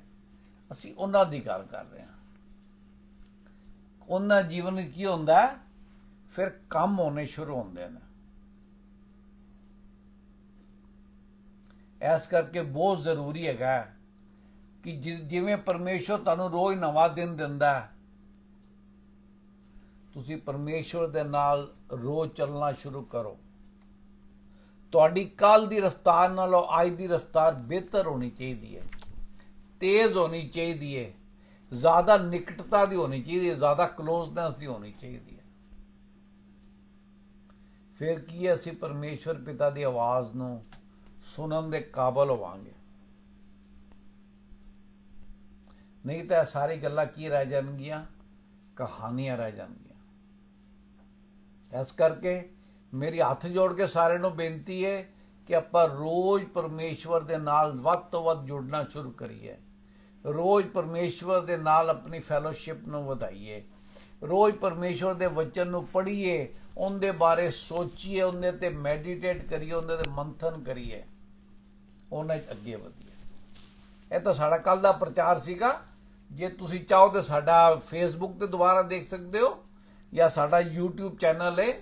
ਅਸੀਂ ਉਹਨਾਂ ਦੀ ਗੱਲ ਕਰ ਰਹੇ ਹਾਂ। ਉਹਨਾਂ ਜੀਵਨ ਵਿੱਚ ਕੀ ਹੁੰਦਾ? ਫਿਰ ਕੰਮ ਹੋਣੇ ਸ਼ੁਰੂ ਹੁੰਦੇ ਨੇ। ਇਸ ਕਰਕੇ ਬਹੁਤ ਜ਼ਰੂਰੀ ਹੈਗਾ ਕਿ ਜਿਵੇਂ ਪਰਮੇਸ਼ਵਰ ਤੁਹਾਨੂੰ ਰੋਜ਼ ਨਵਾਂ ਦਿਨ ਦਿੰਦਾ, ਤੁਸੀਂ ਪਰਮੇਸ਼ਵਰ ਦੇ ਨਾਲ ਰੋਜ਼ ਚੱਲਣਾ ਸ਼ੁਰੂ ਕਰੋ। ਤੁਹਾਡੀ ਕੱਲ ਦੀ ਰਫ਼ਤਾਰ ਨਾਲੋਂ ਅੱਜ ਦੀ ਰਫ਼ਤਾਰ ਬਿਹਤਰ ਹੋਣੀ ਚਾਹੀਦੀ ਹੈ, ਤੇਜ਼ ਹੋਣੀ ਚਾਹੀਦੀ ਹੈ, ਜ਼ਿਆਦਾ ਨਿਕਟਤਾ ਦੀ ਹੋਣੀ ਚਾਹੀਦੀ ਹੈ, ਜ਼ਿਆਦਾ ਕਲੋਜ਼ਨੈਸ ਦੀ ਹੋਣੀ ਚਾਹੀਦੀ ਹੈ। ਫਿਰ ਕੀ ਹੈ? ਅਸੀਂ ਪਰਮੇਸ਼ਵਰ ਪਿਤਾ ਦੀ ਆਵਾਜ਼ ਨੂੰ ਸੁਣਨ ਦੇ ਕਾਬਲ ਹੋਵਾਂਗੇ। ਨਹੀਂ ਤਾਂ ਇਹ ਸਾਰੀ ਗੱਲਾਂ ਕੀ ਰਹਿ ਜਾਣਗੀਆਂ? ਕਹਾਣੀਆਂ ਰਹਿ ਜਾਣਗੀਆਂ। ਇਸ ਕਰਕੇ ਮੇਰੀ ਹੱਥ ਜੋੜ ਕੇ ਸਾਰਿਆਂ ਨੂੰ ਬੇਨਤੀ ਹੈ ਕਿ ਆਪਾਂ ਰੋਜ਼ ਪਰਮੇਸ਼ਵਰ ਦੇ ਨਾਲ ਵੱਧ ਤੋਂ ਵੱਧ ਜੁੜਨਾ ਸ਼ੁਰੂ ਕਰੀਏ, ਰੋਜ਼ ਪਰਮੇਸ਼ਵਰ ਦੇ ਨਾਲ ਆਪਣੀ ਫੈਲੋਸ਼ਿਪ ਨੂੰ ਵਧਾਈਏ, ਰੋਜ਼ ਪਰਮੇਸ਼ਵਰ ਦੇ ਵਚਨ ਨੂੰ ਪੜ੍ਹੀਏ, ਉਹਦੇ ਬਾਰੇ ਸੋਚੀਏ, ਉਹਦੇ ਤੇ ਮੈਡੀਟੇਟ ਕਰੀਏ, ਉਹਦੇ ਤੇ ਮੰਥਨ ਕਰੀਏ, ਉਹਨਾਂ 'ਚ ਅੱਗੇ ਵਧੀਏ। ਇਹ ਤਾਂ ਸਾਡਾ ਕੱਲ ਦਾ ਪ੍ਰਚਾਰ ਸੀਗਾ। ਜੇ ਤੁਸੀਂ ਚਾਹੋ ਤਾਂ ਸਾਡਾ ਫੇਸਬੁੱਕ ਤੇ ਦੁਬਾਰਾ ਦੇਖ ਸਕਦੇ ਹੋ, ਜਾਂ ਸਾਡਾ YouTube ਚੈਨਲ ਹੈ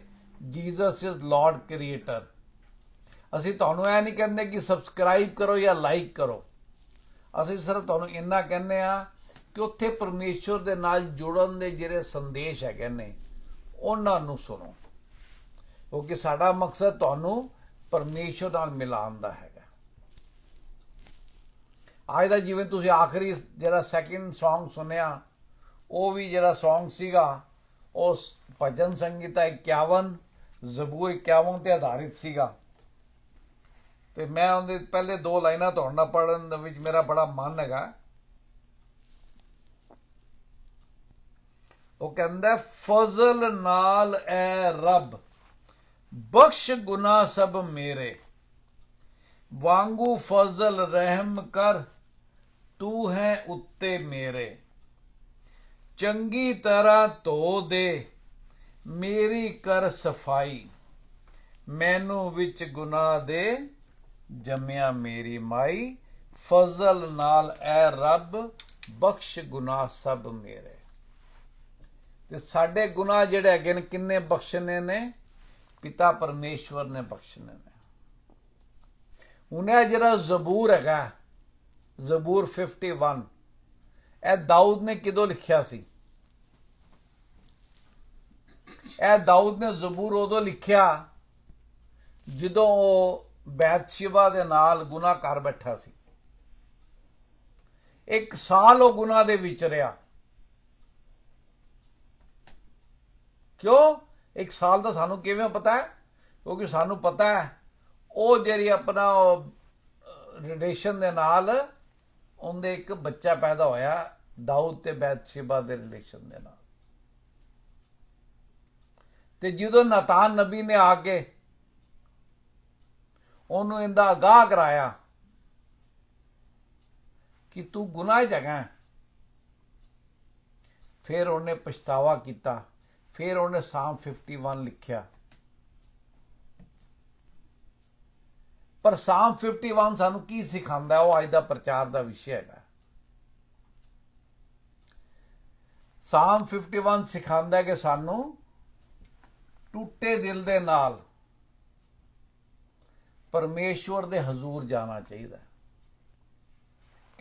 ਜੀਸਸ ਇਜ਼ ਲਾਰਡ ਕ੍ਰੀਏਟਰ। ਅਸੀਂ ਤੁਹਾਨੂੰ ਇਹ ਨਹੀਂ ਕਹਿੰਦੇ ਕਿ ਸਬਸਕ੍ਰਾਈਬ ਕਰੋ ਜਾਂ ਲਾਈਕ ਕਰੋ, ਅਸੀਂ ਸਿਰਫ ਤੁਹਾਨੂੰ ਇੰਨਾ ਕਹਿੰਦੇ ਆ ਕਿ ਉੱਥੇ ਪਰਮੇਸ਼ਵਰ ਦੇ ਨਾਲ ਜੁੜਨ ਦੇ ਜਿਹੜੇ ਸੰਦੇਸ਼ ਹੈਗੇ ਨੇ, ਉਹਨਾਂ ਨੂੰ ਸੁਣੋ, ਕਿਉਂਕਿ ਸਾਡਾ ਮਕਸਦ ਤੁਹਾਨੂੰ ਪਰਮੇਸ਼ਵਰ ਨਾਲ ਮਿਲਾਉਣ ਦਾ ਹੈਗਾ। ਅੱਜ ਦਾ ਜਿਵੇਂ ਤੁਸੀਂ ਆਖਰੀ ਜਿਹੜਾ ਸੈਕਿੰਡ ਸੌਂਗ ਸੁਣਿਆ, ਉਹ ਵੀ ਜਿਹੜਾ ਸੌਂਗ ਸੀਗਾ ਉਹ ਭਜਨ ਸੰਗੀਤਾ 51 ਜ਼ਬੂਰ 51 ਤੇ ਆਧਾਰਿਤ ਸੀਗਾ। ਤੇ ਮੈਂ ਉਹਦੇ ਪਹਿਲੇ 2 ਲਾਈਨਾਂ ਤੁਹਾਡੇ ਨਾਲ ਪੜ੍ਹਨ ਦੇ ਵਿੱਚ ਮੇਰਾ ਬੜਾ ਮਨ ਹੈਗਾ। ਉਹ ਕਹਿੰਦਾ, ਫਜ਼ਲ ਨਾਲ ਐ ਰੱਬ ਬਖਸ਼ ਗੁਨਾਹ ਸਭ ਮੇਰੇ, ਵਾਂਗੂ ਫਜ਼ਲ ਰਹਿਮ ਕਰ ਤੂੰ ਹੈ ਉੱਤੇ ਮੇਰੇ, ਚੰਗੀ ਤਰ੍ਹਾਂ ਧੋ ਦੇ ਮੇਰੀ ਕਰ ਸਫਾਈ, ਮੈਨੂੰ ਵਿੱਚ ਗੁਨਾਹ ਦੇ ਜੰਮਿਆ ਮੇਰੀ ਮਾਈ, ਫਜ਼ਲ ਨਾਲ ਐ ਰੱਬ ਬਖਸ਼ ਗੁਨਾਹ ਸਭ ਮੇਰੇ। ਤੇ ਸਾਡੇ ਗੁਨਾਹ ਜਿਹੜੇ ਹੈਗੇ ਨੇ ਕਿੰਨੇ ਬਖਸ਼ਨੇ ਨੇ? ਪਿਤਾ ਪਰਮੇਸ਼ਵਰ ਨੇ ਬਖਸ਼ਨੇ ਨੇ। ਹੁਣ ਇਹ ਜਿਹੜਾ ਜ਼ਬੂਰ ਹੈਗਾ, ਜ਼ਬੂਰ 51, ਇਹ ਦਾਊਦ ਨੇ ਕਿਦੋਂ ਲਿਖਿਆ ਸੀ? ਇਹ ਦਾਊਦ ਨੇ ਜ਼ਬੂਰ ਉਦੋਂ ਲਿਖਿਆ ਜਦੋਂ ਉਹ ਬੈਤਸ਼ਿਬਾ ਦੇ ਨਾਲ ਗੁਨਾਹ ਕਰ ਬੈਠਾ ਸੀ। 1 ਸਾਲ ਉਹ ਗੁਨਾਹ ਦੇ ਵਿੱਚ ਰਿਹਾ। ਕਿਉਂ 1 ਸਾਲ ਦਾ ਸਾਨੂੰ ਕਿਵੇਂ ਪਤਾ ਹੈ? ਕਿਉਂਕਿ ਸਾਨੂੰ ਪਤਾ ਹੈ ਉਹ ਜਿਹੜੀ ਆਪਣਾ ਰਿਲੇਸ਼ਨ ਦੇ ਨਾਲ ਉਹਦੇ ਇੱਕ ਬੱਚਾ ਪੈਦਾ ਹੋਇਆ ਦਾਊਦ ਤੇ ਬੈਤਸ਼ਿਬਾ ਦੇ ਰਿਲੇਸ਼ਨ ਦੇ ਨਾਲ। ਤੇ ਜਦੋਂ ਨਾਤਾਨ ਨਬੀ ਨੇ ਆ ਕੇ ਉਹਨੂੰ ਇਹਦਾ ਆਗਾਹ ਕਰਾਇਆ ਕਿ ਤੂੰ ਗੁਨਾਹ 'ਚ ਹੈਗਾ, ਫਿਰ ਉਹਨੇ ਪਛਤਾਵਾ ਕੀਤਾ। ਫਿਰ ਉਹਨੇ ਸਾਮ 51 ਲਿਖਿਆ। ਪਰ ਸਾਮ 51 ਸਾਨੂੰ ਕੀ ਸਿਖਾਉਂਦਾ? ਉਹ ਅੱਜ ਦਾ ਪ੍ਰਚਾਰ ਦਾ ਵਿਸ਼ਾ ਹੈਗਾ। ਸਾਮ 51 ਸਿਖਾਉਂਦਾ ਕਿ ਸਾਨੂੰ ਟੁੱਟੇ ਦਿਲ ਦੇ ਨਾਲ ਪਰਮੇਸ਼ਵਰ ਦੇ ਹਜ਼ੂਰ ਜਾਣਾ ਚਾਹੀਦਾ।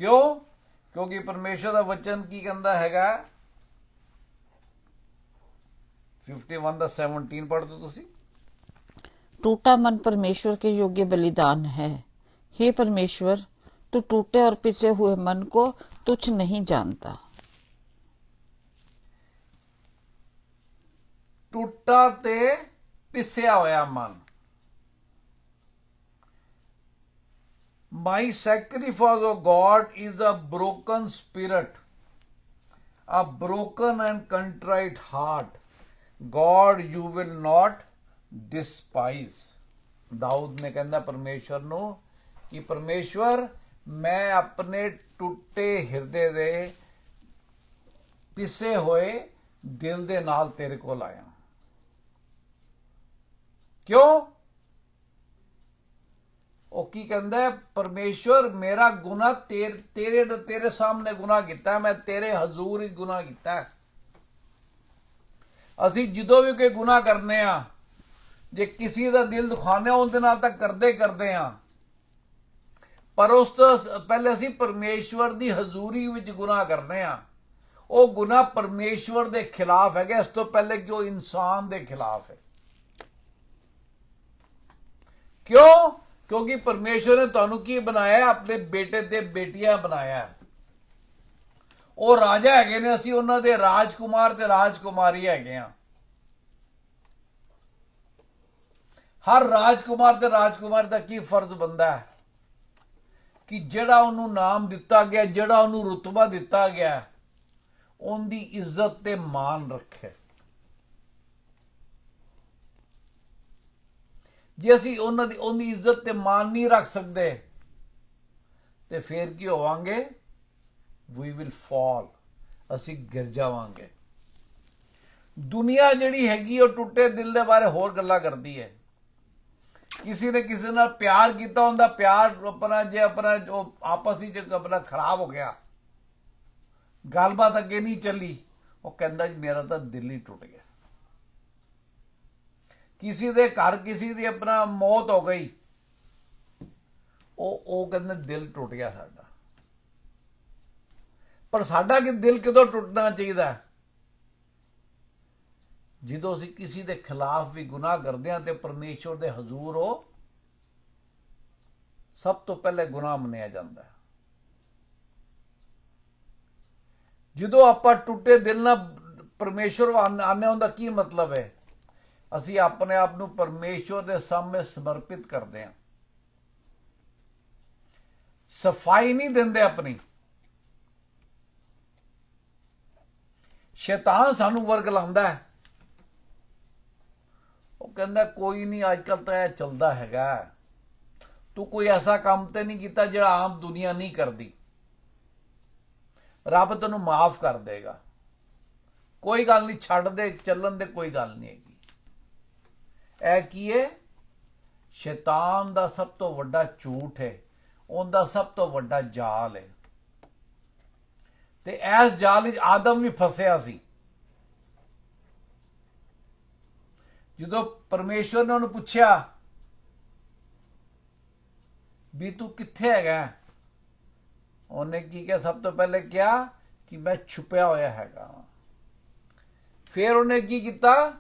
ਕਿਉਂ? ਕਿਉਂਕਿ ਪਰਮੇਸ਼ਵਰ ਦਾ ਵਚਨ ਕੀ ਕਹਿੰਦਾ ਹੈਗਾ? 51 ਦਾ 17 पढ़ दो तुसी। टूटा मन परमेश्वर के योग्य बलिदान है। हे परमेश्वर, तू टूटे और पिसे हुए मन को तुच्छ नहीं जानता। टूटा ते पिसिया होया मन। My sacrifice, O God, is a broken spirit, a broken and contrite heart. God, you will not despise. Dawood ने कहना परमेश्वर ਨੂੰ कि परमेश्वर मैं अपने टूटे हिरदे दे पिसे होए दिल दे नाल तेरे कोल आया। क्यों? ਉਹ ਕੀ ਕਹਿੰਦਾ? ਪਰਮੇਸ਼ਵਰ ਮੇਰਾ ਗੁਨਾਹ ਤੇਰੇ ਸਾਹਮਣੇ ਗੁਨਾਹ ਕੀਤਾ, ਮੈਂ ਤੇਰੇ ਹਜ਼ੂਰ ਹੀ ਗੁਨਾਹ ਕੀਤਾ। ਅਸੀਂ ਜਦੋਂ ਵੀ ਕੋਈ ਗੁਨਾਹ ਕਰਨੇ ਆ, ਜੇ ਕਿਸੇ ਦਾ ਦਿਲ ਦੁਖਾਉਂਦੇ ਆ, ਉਹਦੇ ਨਾਲ ਤਾਂ ਕਰਦੇ ਆ, ਪਰ ਉਸ ਤੋਂ ਪਹਿਲੇ ਅਸੀਂ ਪਰਮੇਸ਼ਵਰ ਦੀ ਹਜ਼ੂਰੀ ਵਿੱਚ ਗੁਨਾਹ ਕਰਨੇ ਆ। ਉਹ ਗੁਨਾਹ ਪਰਮੇਸ਼ਵਰ ਦੇ ਖਿਲਾਫ ਹੈਗਾ, ਇਸ ਤੋਂ ਪਹਿਲੇ ਕਿ ਉਹ ਇਨਸਾਨ ਦੇ ਖਿਲਾਫ ਹੈ। ਕਿਉਂ? क्योंकि परमेश्वर ने तुहानू की बनाया? अपने बेटे ते बेटियां बनाया। वो राजा हैगे ने, असीं उन्हां दे राजकुमार ते राजकुमारी हैगे आ। हर राजकुमार ते राजकुमारी दा की फर्ज बनदा है कि जिहड़ा उन्हूं नाम दिता गया, जिहड़ा उन्हूं रुतबा दिता गया, उनदी इज्जत ते मान रखे। जे असी उन्होंने इज्जत ते मान नहीं रख सकते तो फिर की होवांगे? वी विल फॉल, असी गिर जावांगे। दुनिया जिहड़ी हैगी वो टुटे दिल दे बारे होर गल्लां करदी है। किसी ने किसी नाल प्यार किया, उनका प्यार अपना जे अपना जो आपस ही अपना खराब हो गया, गलबात अगे नहीं चली, वो कहंदा जी मेरा तो दिल ही टुट गया। किसी दे घर किसी दी अपना मौत हो गई, वो कहते दिल टुट गया साडा। पर साडा कि दिल कदों टुटना चाहिए? जदों असीं किसी दे खिलाफ भी गुनाह करते हैं तो परमेश्वर दे हजूर हो सब तो पहले गुनाह मनिया जाता है। जदों आपां टुटे दिल नाल परमेश्वर आने उनका की मतलब है? ਅਸੀਂ ਆਪਣੇ ਆਪ ਨੂੰ ਪਰਮੇਸ਼ਵਰ ਦੇ ਸਾਹਮਣੇ ਸਮਰਪਿਤ ਕਰਦੇ ਹਾਂ, ਸਫਾਈ ਨਹੀਂ ਦਿੰਦੇ ਆਪਣੀ। ਸ਼ੈਤਾਨ ਸਾਨੂੰ ਵਰਗਲਾਉਂਦਾ ਹੈ, ਉਹ ਕਹਿੰਦਾ ਕੋਈ ਨਹੀਂ ਅੱਜ ਕੱਲ ਤਾਂ ਇਹ ਚੱਲਦਾ ਹੈਗਾ, ਤੂੰ ਕੋਈ ਐਸਾ ਕੰਮ ਤੇ ਨਹੀਂ ਕੀਤਾ ਜਿਹੜਾ ਆਮ ਦੁਨੀਆ ਨਹੀਂ ਕਰਦੀ, ਰੱਬ ਤੈਨੂੰ ਮਾਫ ਕਰ ਦੇਗਾ, ਕੋਈ ਗੱਲ ਨਹੀਂ, ਛੱਡ ਦੇ, ਚੱਲਣ ਦੇ, ਕੋਈ ਗੱਲ ਨਹੀਂ ਹੈਗੀ। ਇਹ ਕੀ ਹੈ? ਸ਼ੈਤਾਨ ਦਾ ਸਭ ਤੋਂ ਵੱਡਾ ਝੂਠ ਹੈ, ਉਹਦਾ ਸਭ ਤੋਂ ਵੱਡਾ ਜਾਲ ਹੈ। ਤੇ ਇਸ ਜਾਲ ਵਿੱਚ ਆਦਮ ਵੀ ਫਸਿਆ ਸੀ। ਜਦੋਂ ਪਰਮੇਸ਼ਵਰ ਨੇ ਉਹਨੂੰ ਪੁੱਛਿਆ ਵੀ ਤੂੰ ਕਿੱਥੇ ਹੈਗਾ, ਉਹਨੇ ਕੀ ਕਿਹਾ? ਸਭ ਤੋਂ ਪਹਿਲੇ ਕਿਹਾ ਕਿ ਮੈਂ ਛੁਪਿਆ ਹੋਇਆ ਹੈਗਾ। ਫਿਰ ਉਹਨੇ ਕੀ ਕੀਤਾ,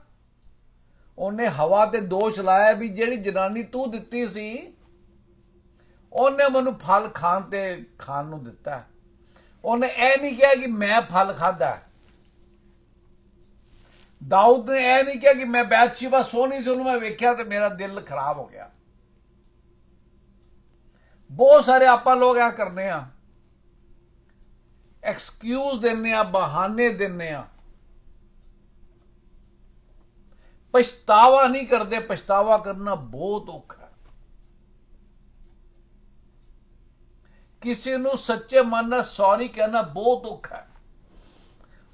ਉਹਨੇ ਹਵਾ ਤੇ ਦੋਸ਼ ਲਾਇਆ ਵੀ ਜਿਹੜੀ ਜਨਾਨੀ ਤੂੰ ਦਿੱਤੀ ਸੀ ਉਹਨੇ ਮੈਨੂੰ ਫਲ ਖਾਣ ਨੂੰ ਦਿੱਤਾ। ਉਹਨੇ ਇਹ ਨਹੀਂ ਕਿਹਾ ਕਿ ਮੈਂ ਫਲ ਖਾਧਾ। ਦਾਊਦ ਨੇ ਇਹ ਨਹੀਂ ਕਿਹਾ ਕਿ ਮੈਂ ਬੈਤਸ਼ੇਬਾ ਸੋਹਣੀ ਸੀ ਉਹਨੂੰ ਮੈਂ ਵੇਖਿਆ ਤੇ ਮੇਰਾ ਦਿਲ ਖਰਾਬ ਹੋ ਗਿਆ। ਬਹੁਤ ਸਾਰੇ ਆਪਾਂ ਲੋਕ ਇਹ ਕਰਨੇ ਆ, ਐਕਸਕਿਊਜ਼ ਦਿੰਨੇ ਆ, ਬਹਾਨੇ ਦਿੰਨੇ ਆ, ਪਛਤਾਵਾ ਨਹੀਂ ਕਰਦੇ। ਪਛਤਾਵਾ ਕਰਨਾ ਬਹੁਤ ਔਖਾ। ਕਿਸੇ ਨੂੰ ਸੱਚੇ ਮਨ ਨਾਲ ਸੌਰੀ ਕਹਿਣਾ ਬਹੁਤ ਔਖਾ ਹੈ।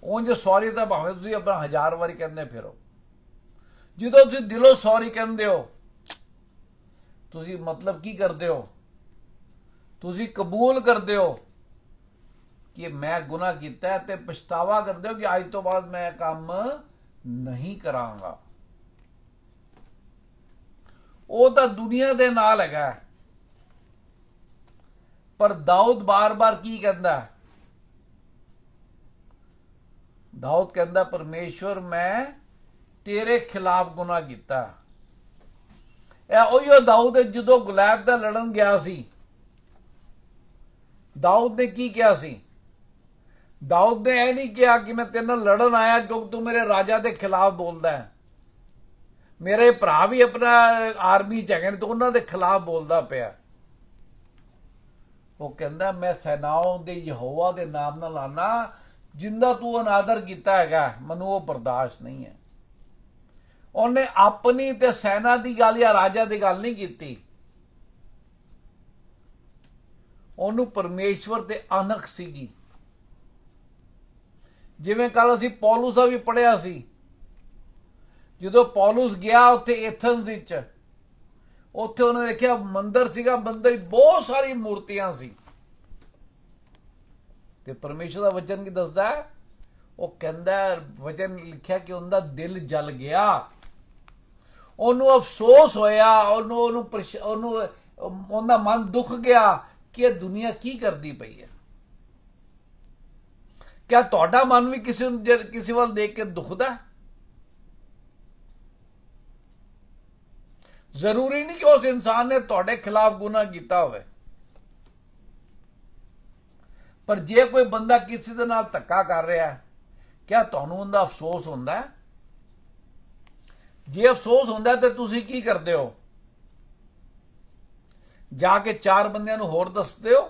ਉਂਝ ਸੌਰੀ ਤਾਂ ਭਾਵੇਂ ਤੁਸੀਂ ਆਪਣਾ 1000 ਵਾਰੀ ਕਹਿੰਦੇ ਫਿਰੋ, ਜਦੋਂ ਤੁਸੀਂ ਦਿਲੋਂ ਸੌਰੀ ਕਹਿੰਦੇ ਹੋ ਤੁਸੀਂ ਮਤਲਬ ਕੀ ਕਰਦੇ ਹੋ, ਤੁਸੀਂ ਕਬੂਲ ਕਰਦੇ ਹੋ ਕਿ ਮੈਂ ਗੁਨਾਹ ਕੀਤਾ ਹੈ ਤੇ ਪਛਤਾਵਾ ਕਰਦੇ ਹੋ ਕਿ ਅੱਜ ਤੋਂ ਬਾਅਦ ਮੈਂ ਕੰਮ ਨਹੀਂ ਕਰਾਂਗਾ। ਉਹ ਤਾਂ ਦੁਨੀਆ ਦੇ ਨਾਲ ਹੈਗਾ। ਪਰ ਦਾਊਦ ਬਾਰ-ਬਾਰ ਕੀ ਕਹਿੰਦਾ, ਦਾਊਦ ਕਹਿੰਦਾ ਪਰਮੇਸ਼ਵਰ ਮੈਂ ਤੇਰੇ ਖਿਲਾਫ ਗੁਨਾਹ ਕੀਤਾ। ਇਹ ਉਹੀ ਦਾਊਦ ਹੈ ਜਦੋਂ ਗੋਲਿਆਤ ਦਾ ਲੜਨ ਗਿਆ ਸੀ। ਦਾਊਦ ਨੇ ਕੀ ਕਿਹਾ ਸੀ, ਦਾਊਦ ਨੇ ਇਹ ਨਹੀਂ ਕਿਹਾ ਕਿ ਮੈਂ ਤੇਰੇ ਨਾਲ ਲੜਨ ਆਇਆ ਕਿਉਂਕਿ ਤੂੰ ਮੇਰੇ ਰਾਜਾ ਦੇ ਖਿਲਾਫ ਬੋਲਦਾ ਹੈ, ਮੇਰੇ ਭਰਾ ਵੀ ਆਪਣਾ ਆਰਮੀ ਚ ਹੈਗੇ ਨੇ, ਤੂੰ ਉਹਨਾਂ ਦੇ ਖਿਲਾਫ ਬੋਲਦਾ ਪਿਆ। ਉਹ ਕਹਿੰਦਾ ਮੈਂ ਸੈਨਾਵਾਂ ਦੇ ਯਹੋਵਾ ਦੇ ਨਾਮ ਨਾਲ ਆਣਾ ਜਿੰਦਾ ਤੂੰ ਅਨਾਦਰ ਕੀਤਾ ਹੈਗਾ, ਮੈਨੂੰ ਉਹ ਬਰਦਾਸ਼ਤ ਨਹੀਂ ਹੈ। ਉਹਨੇ ਆਪਣੀ ਤੇ ਸੈਨਾ ਦੀ ਗੱਲ ਜਾਂ ਰਾਜਾ ਦੀ ਗੱਲ ਨਹੀਂ ਕੀਤੀ, ਉਹਨੂੰ ਪਰਮੇਸ਼ਵਰ ਤੇ ਅਣਖ ਸੀਗੀ। ਜਿਵੇਂ ਕੱਲ ਅਸੀਂ ਪੌਲੁਸ ਦਾ ਵੀ ਪੜ੍ਹਿਆ ਸੀ, ਜਦੋਂ ਪੌਲੁਸ ਗਿਆ ਉੱਥੇ ਐਥਨਸ ਵਿੱਚ, ਉੱਥੇ ਉਹਨੇ ਦੇਖਿਆ ਮੰਦਿਰ ਸੀਗਾ, ਮੰਦਿਰ ਬਹੁਤ ਸਾਰੀ ਮੂਰਤੀਆਂ ਸੀ। ਤੇ ਪਰਮੇਸ਼ਰ ਦਾ ਵਚਨ ਕੀ ਦੱਸਦਾ ਹੈ, ਉਹ ਕਹਿੰਦਾ ਵਚਨ ਲਿਖਿਆ ਕਿ ਉਹਦਾ ਦਿਲ ਜਲ ਗਿਆ, ਉਹਨੂੰ ਅਫਸੋਸ ਹੋਇਆ, ਉਹਨੂੰ ਉਹਦਾ ਮਨ ਦੁੱਖ ਗਿਆ ਕਿ ਇਹ ਦੁਨੀਆ ਕੀ ਕਰਦੀ ਪਈ ਹੈ। ਕਿਆ ਤੁਹਾਡਾ ਮਨ ਵੀ ਕਿਸੇ ਵੱਲ ਦੇਖ ਕੇ ਦੁਖਦਾ? ਜ਼ਰੂਰੀ ਨਹੀਂ ਕਿ ਉਸ ਇਨਸਾਨ ਨੇ ਤੁਹਾਡੇ ਖਿਲਾਫ ਗੁਨਾਹ ਕੀਤਾ ਹੋਵੇ, ਪਰ ਜੇ ਕੋਈ ਬੰਦਾ ਕਿਸੇ ਦੇ ਨਾਲ ਧੱਕਾ ਕਰ ਰਿਹਾ, ਕਿਆ ਤੁਹਾਨੂੰ ਉਹਦਾ ਅਫਸੋਸ ਹੁੰਦਾ? ਜੇ ਅਫਸੋਸ ਹੁੰਦਾ ਤੇ ਤੁਸੀਂ ਕੀ ਕਰਦੇ ਹੋ? ਜਾ ਕੇ 4 ਬੰਦਿਆਂ ਨੂੰ ਹੋਰ ਦੱਸਦੇ ਹੋ?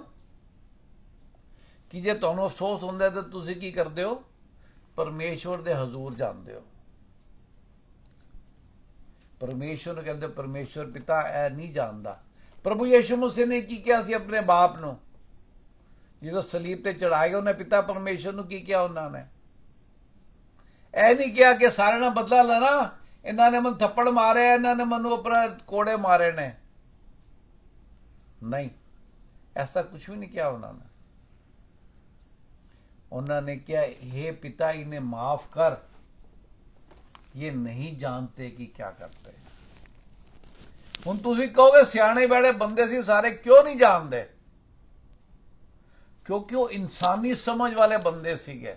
ਕਿ ਜੇ ਤੁਹਾਨੂੰ ਅਫਸੋਸ ਹੁੰਦਾ ਤਾਂ ਤੁਸੀਂ ਕੀ ਕਰਦੇ ਹੋ? ਪਰਮੇਸ਼ਵਰ ਦੇ ਹਜ਼ੂਰ ਜਾਂਦੇ ਹੋ। ਪਰਮੇਸ਼ਵਰ ਨੂੰ ਕਹਿੰਦੇ ਪਰਮੇਸ਼ਵਰ ਪਿਤਾ ਇਹ ਨਹੀਂ ਜਾਣਦਾ। ਪ੍ਰਭੂ ਯਿਸੂ ਮਸੀਹ ਨੇ ਕੀ ਕਿਹਾ ਸੀ ਆਪਣੇ ਬਾਪ ਨੂੰ ਜਦੋਂ ਸਲੀਬ ਤੇ ਚੜਾਇਆ? ਉਹਨੇ ਪਿਤਾ ਪਰਮੇਸ਼ਵਰ ਨੂੰ ਕੀ ਕਿਹਾ? ਉਹਨਾਂ ਨੇ ਇਹ ਨਹੀਂ ਕਿਹਾ ਕਿ ਸਾਰਿਆਂ ਨਾਲ ਬਦਲਾ ਲੈਣਾ, ਇਹਨਾਂ ਨੇ ਮੈਨੂੰ ਥੱਪੜ ਮਾਰਿਆ, ਇਹਨਾਂ ਨੇ ਮੈਨੂੰ ਆਪਣਾ ਕੋੜੇ ਮਾਰੇ ਨੇ। ਨਹੀਂ, ਐਸਾ ਕੁਝ ਵੀ ਨਹੀਂ ਕਿਹਾ ਉਹਨਾਂ ਨੇ। ਉਹਨਾਂ ਨੇ ਕਿਹਾ हे पिता इन्हें माफ कर, ये नहीं जानते कि क्या करते। ਹੁਣ ਤੁਸੀਂ ਕਹੋਗੇ ਸਿਆਣੇ ਬੜੇ ਬੰਦੇ ਸੀ ਸਾਰੇ, ਕਿਉਂ ਨਹੀਂ ਜਾਣਦੇ? ਕਿਉਂਕਿ ਉਹ ਇਨਸਾਨੀ ਸਮਝ ਵਾਲੇ ਬੰਦੇ ਸੀਗੇ।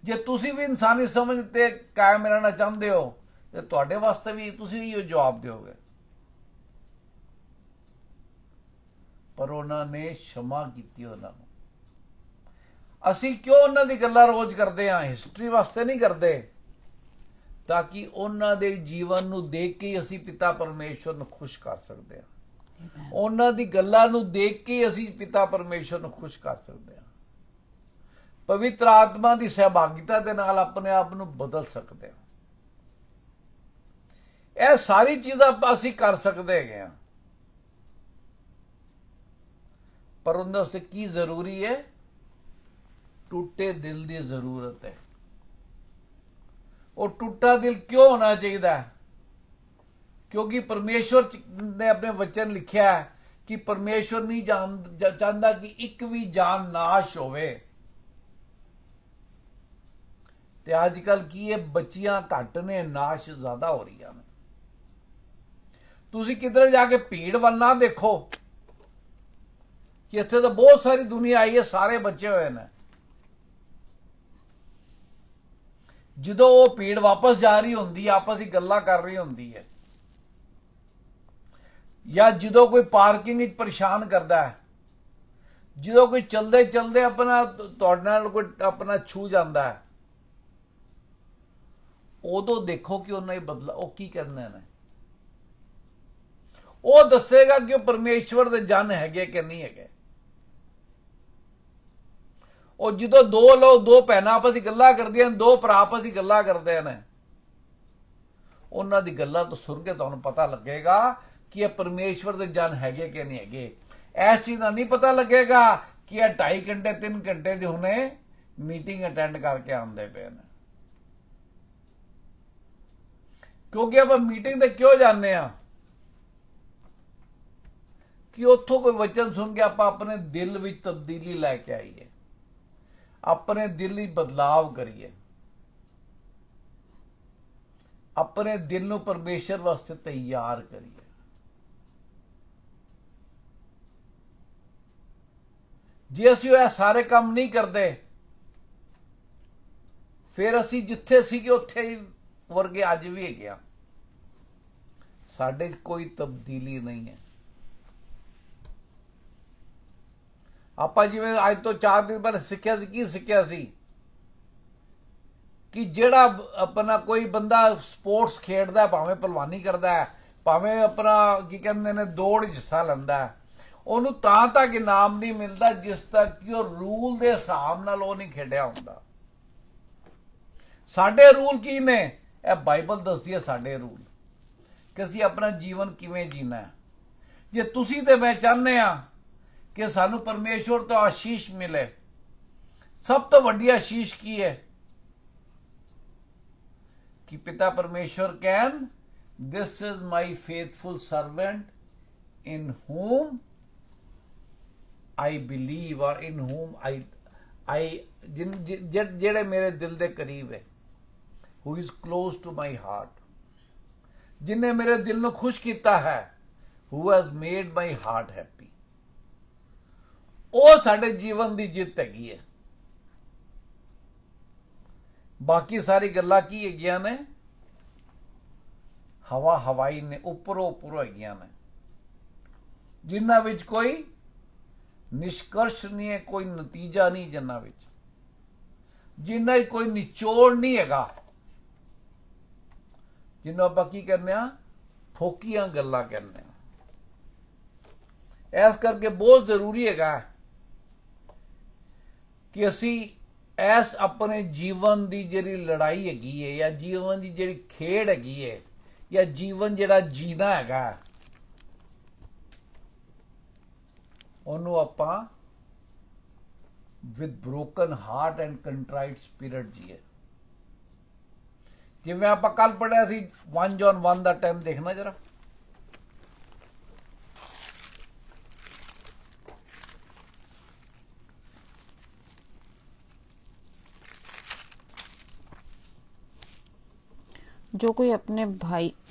ਜੇ ਤੁਸੀਂ ਵੀ ਇਨਸਾਨੀ ਸਮਝ ਤੇ ਕਾਇਮ ਰਹਿਣਾ ਚਾਹੁੰਦੇ ਹੋ ਤੇ ਤੁਹਾਡੇ ਵਾਸਤੇ ਵੀ ਤੁਸੀਂ ਇਹੋ ਜਵਾਬ ਦਿਓਗੇ। ਪਰ ਉਹਨਾਂ ਨੇ क्षमा ਕੀਤੀ ਉਹਨਾਂ ਨੂੰ। ਅਸੀਂ ਕਿਉਂ ਉਹਨਾਂ ਦੀ ਗੱਲਾਂ ਰੋਜ਼ ਕਰਦੇ ਹਾਂ? ਹਿਸਟਰੀ ਵਾਸਤੇ ਨਹੀਂ ਕਰਦੇ, ਤਾਂ ਕਿ ਉਹਨਾਂ ਦੇ ਜੀਵਨ ਨੂੰ ਦੇਖ ਕੇ ਅਸੀਂ ਪਿਤਾ ਪਰਮੇਸ਼ਵਰ ਨੂੰ ਖੁਸ਼ ਕਰ ਸਕਦੇ ਹਾਂ। ਉਹਨਾਂ ਦੀ ਗੱਲਾਂ ਨੂੰ ਦੇਖ ਕੇ ਅਸੀਂ ਪਿਤਾ ਪਰਮੇਸ਼ਵਰ ਨੂੰ ਖੁਸ਼ ਕਰ ਸਕਦੇ ਹਾਂ। ਪਵਿੱਤਰ ਆਤਮਾ ਦੀ ਸਹਿਭਾਗਿਤਾ ਦੇ ਨਾਲ ਆਪਣੇ ਆਪ ਨੂੰ ਬਦਲ ਸਕਦੇ ਹਾਂ। ਇਹ ਸਾਰੀ ਚੀਜ਼ਾਂ ਅਸੀਂ ਕਰ ਸਕਦੇ ਹੈਗੇ ਹਾਂ, ਪਰ ਉਹਨਾਂ ਵਾਸਤੇ ਕੀ ਜ਼ਰੂਰੀ ਹੈ? ਟੁੱਟੇ ਦਿਲ ਦੀ ਜ਼ਰੂਰਤ ਹੈ। ਉਹ ਟੁੱਟਾ ਦਿਲ ਕਿਉਂ ਹੋਣਾ ਚਾਹੀਦਾ? ਕਿਉਂਕਿ ਪਰਮੇਸ਼ਵਰ ਨੇ ਆਪਣੇ ਵਚਨ ਲਿਖਿਆ ਹੈ ਕਿ ਪਰਮੇਸ਼ਵਰ ਨਹੀਂ ਚਾਹੁੰਦਾ ਕਿ ਇੱਕ ਵੀ ਜਾਨ ਨਾਸ਼ ਹੋਵੇ। ਤੇ ਅੱਜ ਕੱਲ ਕੀ ਹੈ, ਬੱਚੀਆਂ ਘੱਟ ਨੇ, ਨਾਸ਼ ਜ਼ਿਆਦਾ ਹੋ ਰਹੀਆਂ ਨੇ। ਤੁਸੀਂ ਕਿਧਰ ਜਾ ਕੇ ਭੀੜ ਵੱਲ ਨਾ ਦੇਖੋ ਕਿ ਇੱਥੇ ਤਾਂ ਬਹੁਤ ਸਾਰੀ ਦੁਨੀਆ ਆਈ ਹੈ, ਸਾਰੇ ਬੱਚੇ ਹੋਏ ਨੇ। ਜਦੋਂ ਉਹ ਭੀੜ ਵਾਪਸ ਜਾ ਰਹੀ ਹੁੰਦੀ ਹੈ, ਆਪਸ ਵਿੱਚ ਗੱਲਾਂ ਕਰ ਰਹੀ ਹੁੰਦੀ ਹੈ, ਜਾਂ ਜਦੋਂ ਕੋਈ ਪਾਰਕਿੰਗ ਵਿੱਚ ਪਰੇਸ਼ਾਨ ਕਰਦਾ ਹੈ, ਜਦੋਂ ਕੋਈ ਚਲਦੇ ਚਲਦੇ ਆਪਣਾ ਤੁਹਾਡੇ ਨਾਲ ਕੋਈ ਆਪਣਾ ਛੂ ਜਾਂਦਾ ਹੈ, ਉਦੋਂ ਦੇਖੋ ਕਿ ਉਹਨਾਂ ਹੀ ਬਦਲਾ ਉਹ ਕੀ ਕਹਿੰਦੇ ਨੇ। ਉਹ ਦੱਸੇਗਾ ਕਿ ਉਹ ਪਰਮੇਸ਼ਵਰ ਦੇ ਜਨ ਹੈਗੇ ਕਿ ਨਹੀਂ ਹੈਗੇ। ਉਹ ਜਦੋਂ ਦੋ ਭੈਣਾਂ ਆਪਸ ਵਿੱਚ ਗੱਲਾਂ ਕਰਦੀਆਂ ਨੇ, ਦੋ ਭਰਾ ਆਪਸ ਵਿੱਚ ਗੱਲਾਂ ਕਰਦੇ ਨੇ, ਉਹਨਾਂ ਦੀ ਗੱਲਾਂ ਤੋਂ ਸੁਣ ਕੇ ਤੁਹਾਨੂੰ ਪਤਾ ਲੱਗੇਗਾ ਕਿ ਇਹ ਪਰਮੇਸ਼ਵਰ ਦੇ ਜਨ ਹੈਗੇ ਕਿ ਨਹੀਂ ਹੈਗੇ। ਇਸ ਚੀਜ਼ ਦਾ ਨਹੀਂ ਪਤਾ ਲੱਗੇਗਾ ਕਿ ਇਹ 2.5 ਘੰਟੇ 3 ਘੰਟੇ ਦੇ ਹੁਣੇ ਮੀਟਿੰਗ ਅਟੈਂਡ ਕਰਕੇ ਆਉਂਦੇ ਪਏ ਨੇ। ਕਿਉਂਕਿ ਆਪਾਂ ਮੀਟਿੰਗ ਤੇ ਕਿਉਂ ਜਾਂਦੇ ਆ ਕਿ ਉੱਥੋਂ ਕੋਈ ਵਚਨ ਸੁਣ ਕੇ ਆਪਾਂ ਆਪਣੇ ਦਿਲ ਵਿੱਚ ਤਬਦੀਲੀ ਲੈ ਕੇ ਆਈਏ, ਆਪਣੇ ਦਿਲ ਵਿੱਚ ਬਦਲਾਵ ਕਰੀਏ, ਆਪਣੇ ਦਿਲ ਨੂੰ ਪਰਮੇਸ਼ਰ ਵਾਸਤੇ ਤਿਆਰ ਕਰੀਏ। ਜੇ ਅਸੀਂ ਇਹ ਸਾਰੇ ਕੰਮ ਨਹੀਂ ਕਰਦੇ, ਫਿਰ ਅਸੀਂ ਜਿੱਥੇ ਸੀਗੇ ਉੱਥੇ ਹੀ ਵਰਗੇ ਅੱਜ ਵੀ ਹੈਗੇ ਆ। ਸਾਡੇ ਕੋਈ ਤਬਦੀਲੀ ਨਹੀਂ ਹੈ। ਆਪਾਂ ਜਿਵੇਂ ਅੱਜ ਤੋਂ 4 ਦਿਨ ਪਹਿਲਾਂ ਸਿੱਖਿਆ ਸੀ, ਕੀ ਸਿੱਖਿਆ ਸੀ ਕਿ ਜਿਹੜਾ ਆਪਣਾ ਕੋਈ ਬੰਦਾ ਸਪੋਰਟਸ ਖੇਡਦਾ, ਭਾਵੇਂ ਪਹਿਲਵਾਨੀ ਕਰਦਾ ਹੈ, ਭਾਵੇਂ ਆਪਣਾ ਕੀ ਕਹਿੰਦੇ ਨੇ ਦੌੜ ਵਿੱਚ ਹਿੱਸਾ ਲੈਂਦਾ ਹੈ, ਉਹਨੂੰ ਤਾਂ ਤੱਕ ਇਨਾਮ ਨਹੀਂ ਮਿਲਦਾ ਜਿਸ ਤੱਕ ਕਿ ਉਹ ਰੂਲ ਦੇ ਹਿਸਾਬ ਨਾਲ ਉਹ ਨਹੀਂ ਖੇਡਿਆ ਹੁੰਦਾ। ਸਾਡੇ ਰੂਲ ਕੀ ਨੇ? ਇਹ ਬਾਈਬਲ ਦੱਸਦੀ ਹੈ ਸਾਡੇ ਰੂਲ ਕਿ ਅਸੀਂ ਆਪਣਾ ਜੀਵਨ ਕਿਵੇਂ ਜੀਣਾ ਹੈ। ਜੇ ਤੁਸੀਂ ਤੇ ਮੈਂ ਚਾਹੁੰਦੇ ਆ ਕਿ ਸਾਨੂੰ ਪਰਮੇਸ਼ਵਰ ਤੋਂ ਆਸ਼ੀਸ਼ ਮਿਲੇ, ਸਭ ਤੋਂ ਵੱਡੀ ਆਸ਼ੀਸ਼ ਕੀ ਹੈ ਕਿ ਪਿਤਾ ਪਰਮੇਸ਼ਵਰ ਕਹਿਣ, this is my faithful servant in whom I believe, or in whom ਜਿਹੜੇ ਮੇਰੇ ਦਿਲ ਦੇ ਕਰੀਬ ਹੈ, who is close to my heart, ਜਿਨੇ ਮੇਰੇ ਦਿਲ ਨੂੰ ਖੁਸ਼ ਕੀਤਾ ਹੈ, who has made my heart happy। ਉਹ ਸਾਡੇ ਜੀਵਨ ਦੀ ਜਿੱਤ ਹੈਗੀ ਹੈ। ਬਾਕੀ ਸਾਰੀ ਗੱਲਾਂ ਕੀ ਹੈਗੀਆਂ ਨੇ? ਹਵਾ ਹਵਾਈ ਨੇ, ਉੱਪਰੋਂ ਹੈਗੀਆਂ ਨੇ, ਜਿਨ੍ਹਾਂ ਵਿੱਚ ਕੋਈ ਨਿਸ਼ਕਰਸ਼ ਨਹੀਂ ਹੈ, ਕੋਈ ਨਤੀਜਾ ਨਹੀਂ, ਜਿਨ੍ਹਾਂ ਵਿੱਚ ਵਿੱਚ ਕੋਈ ਨਿਚੋੜ ਨਹੀਂ ਹੈਗਾ, ਜਿਹਨੂੰ ਆਪਾਂ ਕੀ ਕਹਿੰਦੇ ਆ? ਫੋਕੀਆਂ ਗੱਲਾਂ ਕਹਿੰਦੇ ਆ। ਇਸ ਕਰਕੇ ਬਹੁਤ ਜ਼ਰੂਰੀ ਹੈਗਾ ਕਿ ਅਸੀਂ ਇਸ ਆਪਣੇ ਜੀਵਨ ਦੀ ਜਿਹੜੀ ਲੜਾਈ ਹੈਗੀ ਹੈ, ਜਾਂ ਜੀਵਨ ਦੀ ਜਿਹੜੀ ਖੇਡ ਹੈਗੀ ਹੈ, ਜਾਂ ਜੀਵਨ ਜਿਹੜਾ ਜੀਣਾ ਹੈਗਾ, ਉਹਨੂੰ ਆਪਾਂ with broken heart and contrite spirit ਜੀਏ। ਜਿਵੇਂ ਆਪਾਂ ਕੱਲ ਪੜਿਆ ਸੀ 1 John 1 ਦਾ ਟਾਈਮ ਦੇਖਣਾ ਜਰਾ। जो कोई अपने भाई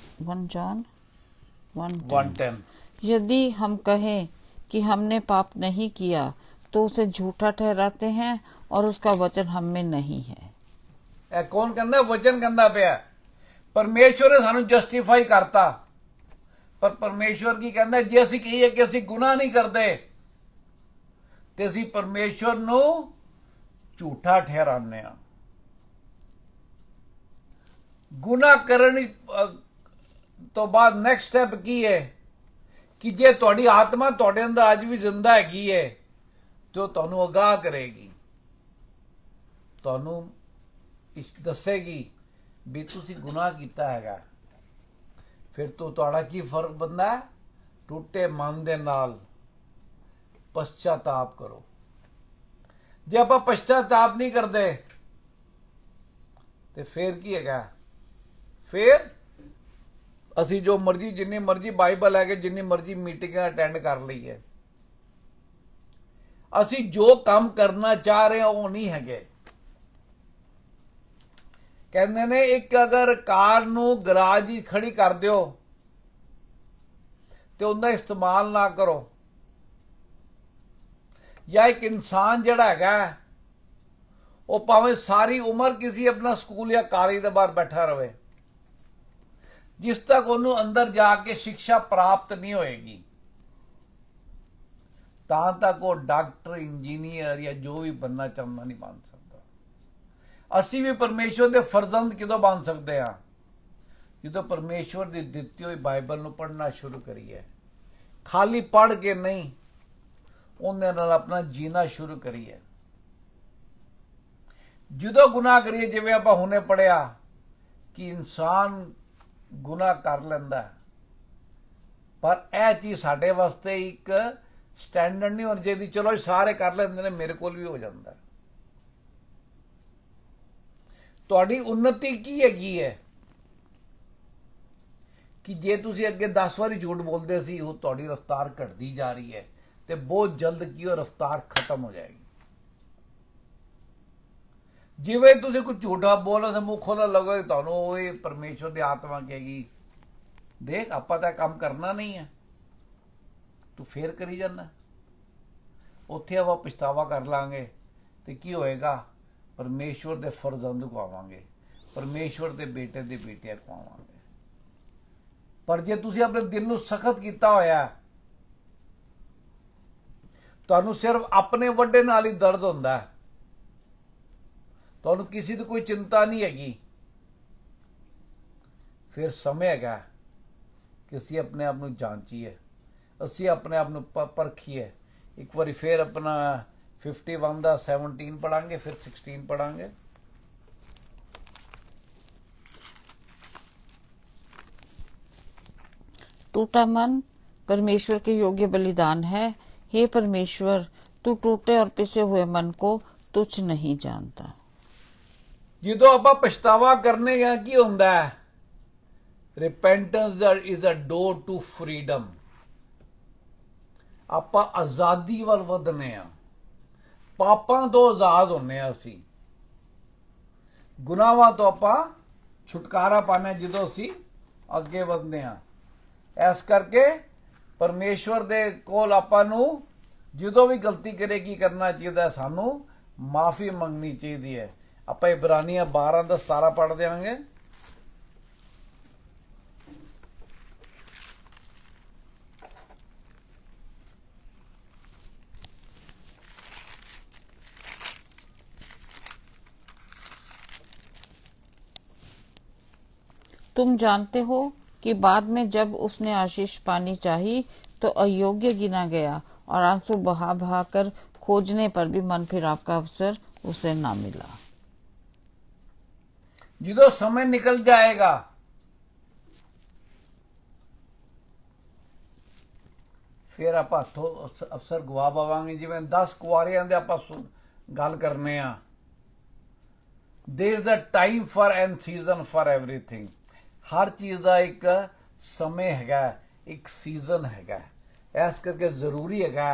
1 John 1:10 यदि हम कहें कि हमने पाप नहीं किया तो उसे झूठा ठहराते हैं और उसका वचन हम में नहीं है। ਇਹ ਕੌਣ ਕਹਿੰਦਾ? ਵਚਨ ਕਹਿੰਦਾ ਪਿਆ। ਪਰਮੇਸ਼ਵਰ ਨੇ ਸਾਨੂੰ ਜਸਟੀਫਾਈ ਕਰਤਾ, ਪਰ ਪਰਮੇਸ਼ਵਰ ਕੀ ਕਹਿੰਦਾ? ਜੇ ਅਸੀਂ ਕਹੀਏ ਕਿ ਅਸੀਂ ਗੁਨਾਹ ਨਹੀਂ ਕਰਦੇ ਤੇ ਅਸੀਂ ਪਰਮੇਸ਼ਵਰ ਨੂੰ ਝੂਠਾ ਠਹਿਰਾਉਂਦੇ ਆ। ਗੁਨਾਹ ਕਰਨ ਤੋਂ ਬਾਅਦ ਨੈਕਸਟ ਸਟੈਪ ਕੀ ਹੈ ਕਿ ਜੇ ਤੁਹਾਡੀ ਆਤਮਾ ਤੁਹਾਡੇ ਅੰਦਰ ਅੱਜ ਵੀ ਜ਼ਿੰਦਾ ਹੈਗੀ ਹੈ ਤੇ ਉਹ ਤੁਹਾਨੂੰ ਅਗਾਹ ਕਰੇਗੀ, ਤੁਹਾਨੂੰ ਦੱਸੇਗੀ ਵੀ ਤੁਸੀਂ ਗੁਨਾਹ ਕੀਤਾ ਹੈਗਾ। ਫਿਰ ਤੋਂ ਤੁਹਾਡਾ ਕੀ ਫਰਕ ਬਣਦਾ ਹੈ? ਟੁੱਟੇ ਮਨ ਦੇ ਨਾਲ ਪਛਤਾਤਾਪ ਕਰੋ। ਜੇ ਆਪਾਂ ਪਛਤਾਤਾਪ ਨਹੀਂ ਕਰਦੇ ਤੇ ਫਿਰ ਕੀ ਹੈਗਾ? ਫਿਰ ਅਸੀਂ ਜੋ ਮਰਜ਼ੀ, ਜਿੰਨੀ ਮਰਜ਼ੀ ਬਾਈਬਲ ਹੈ ਕਿ ਜਿੰਨੀ ਮਰਜ਼ੀ ਮੀਟਿੰਗਾਂ ਅਟੈਂਡ ਕਰ ਲਈਏ, ਅਸੀਂ ਜੋ ਕੰਮ ਕਰਨਾ ਚਾਹ ਰਹੇ ਹਾਂ ਉਹ ਨਹੀਂ ਹੈਗੇ। ਕਹਿੰਦੇ ਨੇ ਇੱਕ ਅਗਰ ਕਾਰ ਨੂੰ ਗਰਾਜ ਹੀ ਖੜੀ ਕਰ ਦਿਓ ਤੇ ਉਹਦਾ ਇਸਤੇਮਾਲ ਨਾ ਕਰੋ, ਜਾਂ ਇੱਕ ਇਨਸਾਨ ਜਿਹੜਾ ਹੈਗਾ ਉਹ ਭਾਵੇਂ ਸਾਰੀ ਉਮਰ ਕਿਸੇ ਆਪਣਾ ਸਕੂਲ ਜਾਂ ਕਾਲਜ ਦੇ ਬਾਹਰ ਬੈਠਾ ਰਵੇ, ਜਿਸ ਤੱਕ ਉਹਨੂੰ ਅੰਦਰ ਜਾ ਕੇ ਸਿੱਖਿਆ ਪ੍ਰਾਪਤ ਨਹੀਂ ਹੋਏਗੀ ਤਾਂ ਤੱਕ ਉਹ ਡਾਕਟਰ, ਇੰਜੀਨੀਅਰ ਜਾਂ ਜੋ ਵੀ ਬੰਨਾ ਚਾਹੁੰਦਾ ਨਹੀਂ ਬਣ ਸਕਦਾ। ਅਸੀਂ ਵੀ ਪਰਮੇਸ਼ਵਰ ਦੇ ਫਰਜ਼ੰਦ ਕਿਦੋਂ ਬਣ ਸਕਦੇ ਹਾਂ? ਜਦੋਂ ਪਰਮੇਸ਼ਵਰ ਦੀ ਦਿੱਤੀ ਹੋਈ ਬਾਈਬਲ ਨੂੰ ਪੜ੍ਹਨਾ ਸ਼ੁਰੂ ਕਰੀਏ, ਖਾਲੀ ਪੜ੍ਹ ਕੇ ਨਹੀਂ, ਉਹਦੇ ਨਾਲ ਆਪਣਾ ਜੀਣਾ ਸ਼ੁਰੂ ਕਰੀਏ। ਜਦੋਂ ਗੁਨਾਹ ਕਰੀਏ, ਜਿਵੇਂ ਆਪਾਂ ਹੁਣੇ ਪੜ੍ਹਿਆ ਕਿ ਇਨਸਾਨ ਗੁਨਾਹ ਕਰ ਲੈਂਦਾ, ਪਰ ਇਹ ਚੀਜ਼ ਸਾਡੇ ਵਾਸਤੇ ਇੱਕ ਸਟੈਂਡਰਡ ਨਹੀਂ ਹੋਣੀ ਚਾਹੀਦੀ, ਚਲੋ ਸਾਰੇ ਕਰ ਲੈਂਦੇ ਨੇ, ਮੇਰੇ ਕੋਲ ਵੀ ਹੋ ਜਾਂਦਾ। ਤੁਹਾਡੀ ਉન્નਤੀ ਕੀ ਹੈਗੀ ਹੈ ਕਿ ਜੇ ਤੁਸੀਂ ਅੱਗੇ 10 ਵਾਰੀ ਝੂਠ ਬੋਲਦੇ ਸੀ, ਉਹ ਤੁਹਾਡੀ ਰਫ਼ਤਾਰ ਘਟਦੀ ਜਾ ਰਹੀ ਹੈ ਤੇ ਬਹੁਤ ਜਲਦ ਕੀ ਉਹ ਰਫ਼ਤਾਰ ਖਤਮ ਹੋ ਜਾਏਗੀ। ਜਿਵੇਂ ਤੁਸੀਂ ਕੁਝ ਝੂਠਾ ਬੋਲੋ ਤਾਂ ਮੂੰਹ ਖੋਲ੍ਹਣ ਲੱਗੋਗੇ, ਤੁਹਾਨੂੰ ਉਹ ਪਰਮੇਸ਼ਵਰ ਦੀ ਆਤਮਾ ਕਹੇਗੀ, ਦੇਖ ਆਪਾਂ ਤਾਂ ਕੰਮ ਕਰਨਾ ਨਹੀਂ ਹੈ, ਤੂੰ ਫੇਰ ਕਰੀ ਜਾਂਦਾ। ਉੱਥੇ ਆਪਾਂ ਪਛਤਾਵਾ ਕਰ ਲਾਂਗੇ ਤੇ ਕੀ ਹੋਏਗਾ? ਪਰਮੇਸ਼ਵਰ ਦੇ ਫਰਜ਼ੰਦ ਕਹਾਵਾਂਗੇ, ਪਰਮੇਸ਼ਵਰ ਦੇ ਬੇਟੇ ਦੇ ਬੇਟੀਆਂ ਕਹਾਵਾਂਗੇ। ਪਰ ਜੇ ਤੁਸੀਂ ਆਪਣੇ ਦਿਲ ਨੂੰ ਸਖਤ ਕੀਤਾ ਹੋਇਆ, ਤੁਹਾਨੂੰ ਸਿਰਫ ਆਪਣੇ ਵੱਡੇ ਨਾਲ ਹੀ ਦਰਦ ਹੁੰਦਾ, ਤੁਹਾਨੂੰ ਕਿਸੇ ਦੀ ਕੋਈ ਚਿੰਤਾ ਨਹੀਂ ਹੈਗੀ, ਫਿਰ ਸਮੇਂ ਹੈਗਾ ਕਿ ਅਸੀਂ ਆਪਣੇ ਆਪ ਨੂੰ ਜਾਂਚੀਏ, ਅਸੀਂ ਆਪਣੇ ਆਪ ਨੂੰ ਪਰਖੀਏ। ਇੱਕ ਵਾਰੀ ਫਿਰ ਆਪਣਾ 51 ਦਾ 17 ਪੜਾਂਗੇ, ਫਿਰ 16 ਪੜਾਂਗੇ। टूटा मन परमेश्वर के योग्य बलिदान है। हे परमेश्वर, तू टूटे और पिसे हुए मन को तुच्छ नहीं जानता। ਜਦੋਂ ਆਪਾਂ ਪਛਤਾਵਾ ਕਰਨੇ ਆ, ਕੀ ਹੁੰਦਾ ਹੈ? Repentance is a door to freedom. ਆਪਾਂ ਆਜ਼ਾਦੀ ਵੱਲ ਵਧਨੇ ਆ, ਪਾਪਾਂ ਤੋਂ ਆਜ਼ਾਦ ਹੁੰਨੇ ਆ, ਅਸੀਂ ਗੁਨਾਹਾਂ ਤੋਂ ਆਪਾਂ ਛੁਟਕਾਰਾ ਪਾਣਾ ਜਦੋਂ ਅਸੀਂ ਅੱਗੇ ਵਧਨੇ ਆ। ਇਸ ਕਰਕੇ ਪਰਮੇਸ਼ਵਰ ਦੇ ਕੋਲ ਆਪਾਂ ਨੂੰ ਜਦੋਂ ਵੀ ਗਲਤੀ ਕਰੇ ਕੀ ਕਰਨਾ ਚਾਹੀਦਾ? ਸਾਨੂੰ ਮਾਫੀ ਮੰਗਣੀ ਚਾਹੀਦੀ ਹੈ। ਆਪਾਂ ਇਬਰਾਨੀਆਂ 12 ਦਾ 17 ਪੜ੍ਹ ਦੇਵਾਂਗੇ। तुम जानते हो कि बाद में जब उसने आशीष पानी चाही तो अयोग्य गिना गया और आंसू बहा बहा कर खोजने पर भी मन फिराव का अवसर उसे ना मिला। ਜਦੋਂ समय निकल जाएगा, फिर आप अफसर गवा पावांगे। जिवें 10 कुआरियां दे आप गल करने आ, there is a time for and season for everything. हर चीज़ का एक समय हैगा, एक सीजन हैगा। इस करके जरूरी हैगा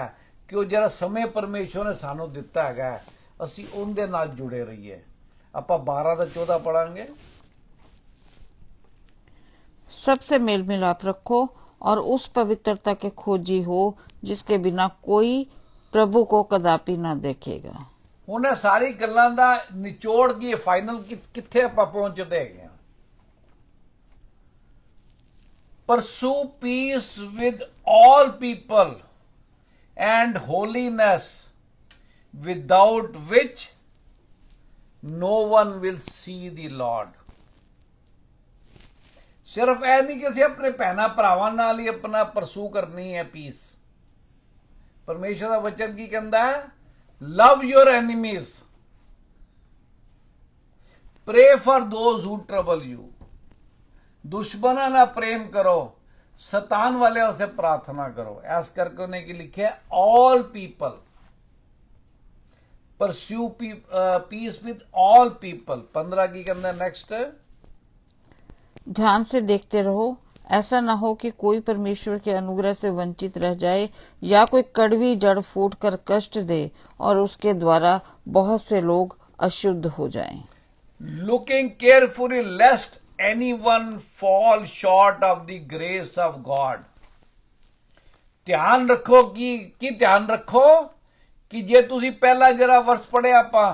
कि वो जरा समय परमेश्वर ने सानू दिता हैगा, असी उनके नाल जुड़े रहिए। आप 12 का 14 पढ़ांगे। सबसे मेल मिलाप रखो और उस पवित्रता के खोजी हो जिसके बिना कोई प्रभु को कदापि ना देखेगा। उन्हें सारी गल्लां दा निचोड़ की फाइनल कित्थे आपां पहुंचदे हैगे। Pursue peace with all people and holiness, without which no one will see the Lord। सिर्फ ऐ नहीं कि असीं अपने भैणां भरावां नाल ही अपना परसू करनी है पीस। परमेश्वर का वचन की कहता है? Love your enemies, pray for those who trouble you. दुश्मना ना प्रेम करो, शैतान वाले से प्रार्थना करो। ऐस करके उन्हें की लिखे all people, pursue peace with all people. 15 की कहते नेक्स्ट, ध्यान से देखते रहो, ऐसा ना हो कि कोई परमेश्वर के अनुग्रह से वंचित रह जाए या कोई कड़वी जड़ फूट कर कष्ट दे और उसके द्वारा बहुत से लोग अशुद्ध हो जाएं। Looking carefully lest anyone fall short of the grace of God। ध्यान रखो कि ध्यान रखो कि जे तुसी पहला जरा वर्ष पढ़े आपां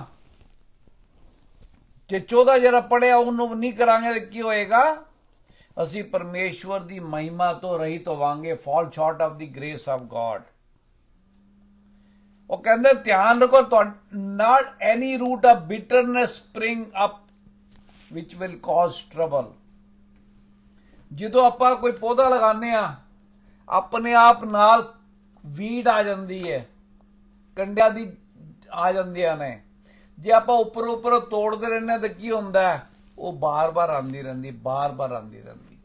ਜੇ 14 ਜਿਹੜਾ ਪੜਿਆ ਉਹਨੂੰ ਨਹੀਂ ਕਰਾਂਗੇ ਤਾਂ ਕੀ ਹੋਏਗਾ? ਅਸੀਂ ਪਰਮੇਸ਼ਵਰ ਦੀ ਮਹਿਮਾ ਤੋਂ ਰਹਿਤ ਹੋਵਾਂਗੇ, fall short of the grace of god. ਉਹ ਕਹਿੰਦੇ ਧਿਆਨ ਰੱਖੋ, not any root of bitterness spring up which will cause trouble। ਜਦੋਂ ਆਪਾਂ ਕੋਈ ਪੌਦਾ ਲਗਾਉਂਦੇ ਆ, ਆਪਣੇ ਆਪ ਨਾਲ ਵੀਡ ਆ ਜਾਂਦੀ ਹੈ, ਕੰਡਿਆਂ ਦੀ ਆ ਜਾਂਦੀਆਂ ਨੇ। ਜੇ ਆਪਾਂ ਉੱਪਰੋਂ ਤੋੜਦੇ ਰਹਿੰਦੇ ਤਾਂ ਕੀ ਹੁੰਦਾ? ਉਹ ਬਾਰ-ਬਾਰ ਆਉਂਦੀ ਰਹਿੰਦੀ, ਬਾਰ-ਬਾਰ ਆਉਂਦੀ ਰਹਿੰਦੀ।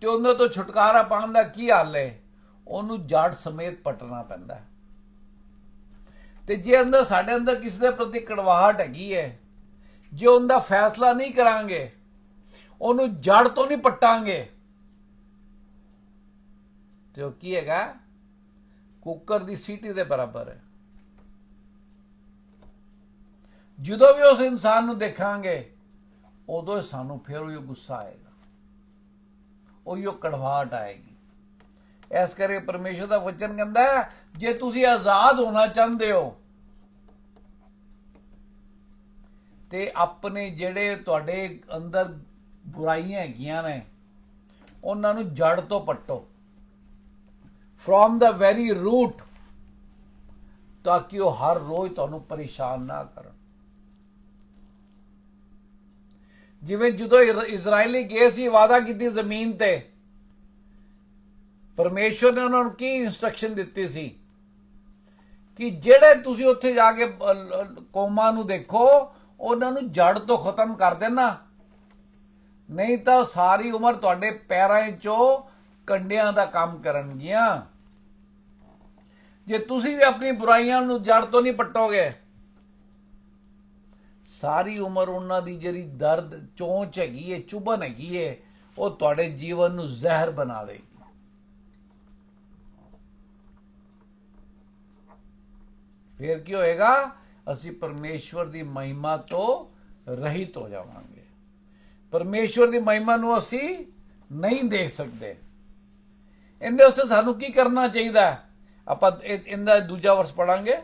ਤੇ ਉਹਨਾਂ ਤੋਂ ਛੁਟਕਾਰਾ ਪਾਉਣ ਦਾ ਕੀ ਹੱਲ ਹੈ? ਉਹਨੂੰ ਜੜ ਸਮੇਤ ਪੱਟਣਾ ਪੈਂਦਾ। ਤੇ ਜੇ ਅੰਦਰ ਸਾਡੇ ਅੰਦਰ ਕਿਸੇ ਦੇ ਪ੍ਰਤੀ ਕੜਵਾਹਟ ਹੈਗੀ ਹੈ, ਜੇ ਉਹਦਾ ਫੈਸਲਾ ਨਹੀਂ ਕਰਾਂਗੇ, ਉਹਨੂੰ ਜੜ ਤੋਂ ਨਹੀਂ ਪੱਟਾਂਗੇ, ਤੇ ਉਹ ਕੀ ਹੈਗਾ? ਕੁੱਕਰ ਦੀ ਸੀਟੀ ਦੇ ਬਰਾਬਰ ਹੈ। ਜਦੋਂ ਵੀ ਉਸ ਇਨਸਾਨ ਨੂੰ ਦੇਖਾਂਗੇ, ਉਦੋਂ ਸਾਨੂੰ ਫਿਰ ਉਹ ਗੁੱਸਾ ਆਏਗਾ, ਉਹ ਕੜਵਾਹਟ ਆਏਗੀ। ਇਸ ਕਰਕੇ ਪਰਮੇਸ਼ਰ ਦਾ ਵਚਨ ਕਹਿੰਦਾ ਹੈ, ਜੇ ਤੁਸੀਂ ਆਜ਼ਾਦ ਹੋਣਾ ਚਾਹੁੰਦੇ ਹੋ ਤੇ ਆਪਣੇ ਜਿਹੜੇ ਤੁਹਾਡੇ ਅੰਦਰ ਬੁਰਾਈਆਂ ਹੈਗੀਆਂ ਨੇ, ਉਹਨਾਂ ਨੂੰ ਜੜ ਤੋਂ ਪੱਟੋ, ਫਰੋਮ ਦਾ ਵੈਰੀ ਰੂਟ, ਤਾਂ ਕਿ ਉਹ ਹਰ ਰੋਜ਼ ਤੁਹਾਨੂੰ ਪਰੇਸ਼ਾਨ ਨਾ ਕਰਨ। ਜਿਵੇਂ ਜਦੋਂ ਇਜ਼ਰਾਈਲੀ ਗਏ ਸੀ ਵਾਅਦਾ ਕੀਤੀ ਜ਼ਮੀਨ ਤੇ, ਪਰਮੇਸ਼ਵਰ ਨੇ ਉਹਨਾਂ ਨੂੰ ਕੀ ਇੰਸਟਰਕਸ਼ਨ ਦਿੱਤੀ ਸੀ ਕਿ ਜਿਹੜੇ ਤੁਸੀਂ ਉੱਥੇ ਜਾ ਕੇ ਕੌਮਾਂ ਨੂੰ ਦੇਖੋ, ਉਹਨਾਂ ਨੂੰ ਜੜ ਤੋਂ ਖਤਮ ਕਰ ਦੇਣਾ, ਨਹੀਂ ਤਾਂ ਸਾਰੀ ਉਮਰ ਤੁਹਾਡੇ ਪੈਰਾਂ 'ਚੋਂ ਕੰਡਿਆਂ ਦਾ ਕੰਮ ਕਰਨਗੀਆਂ। ਜੇ ਤੁਸੀਂ ਵੀ ਆਪਣੀ ਬੁਰਾਈਆਂ ਨੂੰ ਜੜ ਤੋਂ ਨਹੀਂ ਪੱਟੋਗੇ, ਸਾਰੀ ਉਮਰ ਉਹਨਾਂ ਦੀ ਜਿਹੜੀ ਦਰਦ ਚੋਂਚ ਹੈਗੀ ਹੈ, ਚੁਭਨ ਹੈਗੀ ਹੈ, ਉਹ ਤੁਹਾਡੇ ਜੀਵਨ ਨੂੰ ਜ਼ਹਿਰ ਬਣਾ ਦੇਗੀ। ਫਿਰ ਕੀ ਹੋਏਗਾ? ਅਸੀਂ ਪਰਮੇਸ਼ਵਰ ਦੀ ਮਹਿਮਾ ਤੋਂ ਰਹਿਤ ਹੋ ਜਾਵਾਂਗੇ। ਪਰਮੇਸ਼ਵਰ ਦੀ ਮਹਿਮਾ ਨੂੰ ਅਸੀਂ ਨਹੀਂ ਦੇਖ ਸਕਦੇ। ਇਹਦੇ ਵਾਸਤੇ ਸਾਨੂੰ ਕੀ ਕਰਨਾ ਚਾਹੀਦਾ? ਆਪਾਂ ਇਹਦਾ ਦੂਜਾ ਵਰਸ ਪੜਾਂਗੇ।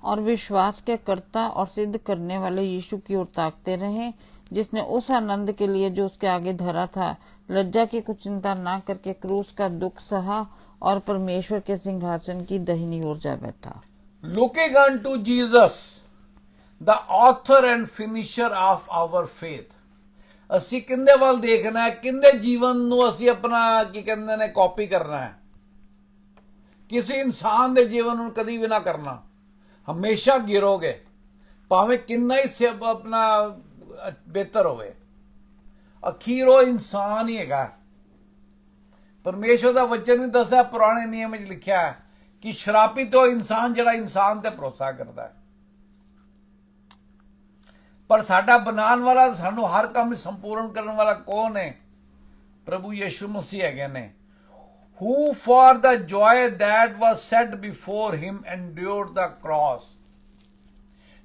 और विश्वास के कर्ता और सिद्ध करने वाले यीशु की ओर ताकते रहें, जिसने उस आनंद के लिए जो उसके आगे धरा था, लज्जा की कुछ चिंता ना करके क्रूस का दुख सहा और परमेश्वर के सिंहासन की दाहिनी ओर जा बैठा। Looking unto Jesus, the author and finisher of our faith। ਅਸੀਂ ਕਿੰਦੇ ਵੱਲ ਦੇਖਣਾ ਹੈ? ਕਿੰਦੇ ਜੀਵਨ ਨੂੰ ਅਸੀਂ ਆਪਣਾ ਕੀ ਕਹਿੰਦੇ ਨੇ ਕਾਪੀ ਕਰਨਾ ਹੈ? ਕਿਸੇ ਇਨਸਾਨ ਦੇ ਜੀਵਨ ਨੂੰ ਕਦੀ ਵੀ ਨਾ ਕਰਨਾ। ਹਮੇਸ਼ਾ ਗਿਰੋਗੇ, ਭਾਵੇਂ ਕਿੰਨਾ ਹੀ ਆਪਣਾ ਬਿਹਤਰ ਹੋਵੇ, ਅਖੀਰ ਉਹ ਇਨਸਾਨ ਹੀ ਹੈਗਾ। ਪਰਮੇਸ਼ਵਰ ਦਾ ਵਚਨ ਵੀ ਦੱਸਦਾ, ਪੁਰਾਣੇ ਨਿਯਮ ਵਿੱਚ ਲਿਖਿਆ ਹੈ ਕਿ ਸ਼ਰਾਪਿਤ ਉਹ ਇਨਸਾਨ ਜਿਹੜਾ ਇਨਸਾਨ ਤੇ ਭਰੋਸਾ ਕਰਦਾ ਹੈ। ਪਰ ਸਾਡਾ ਬਣਾਉਣ ਵਾਲਾ, ਸਾਨੂੰ ਹਰ ਕੰਮ ਸੰਪੂਰਨ ਕਰਨ ਵਾਲਾ ਕੌਣ ਹੈ? ਪ੍ਰਭੂ ਯਿਸੂ ਮਸੀਹ ਹੈਗੇ ਨੇ। Who for the joy that was set before him endured the cross।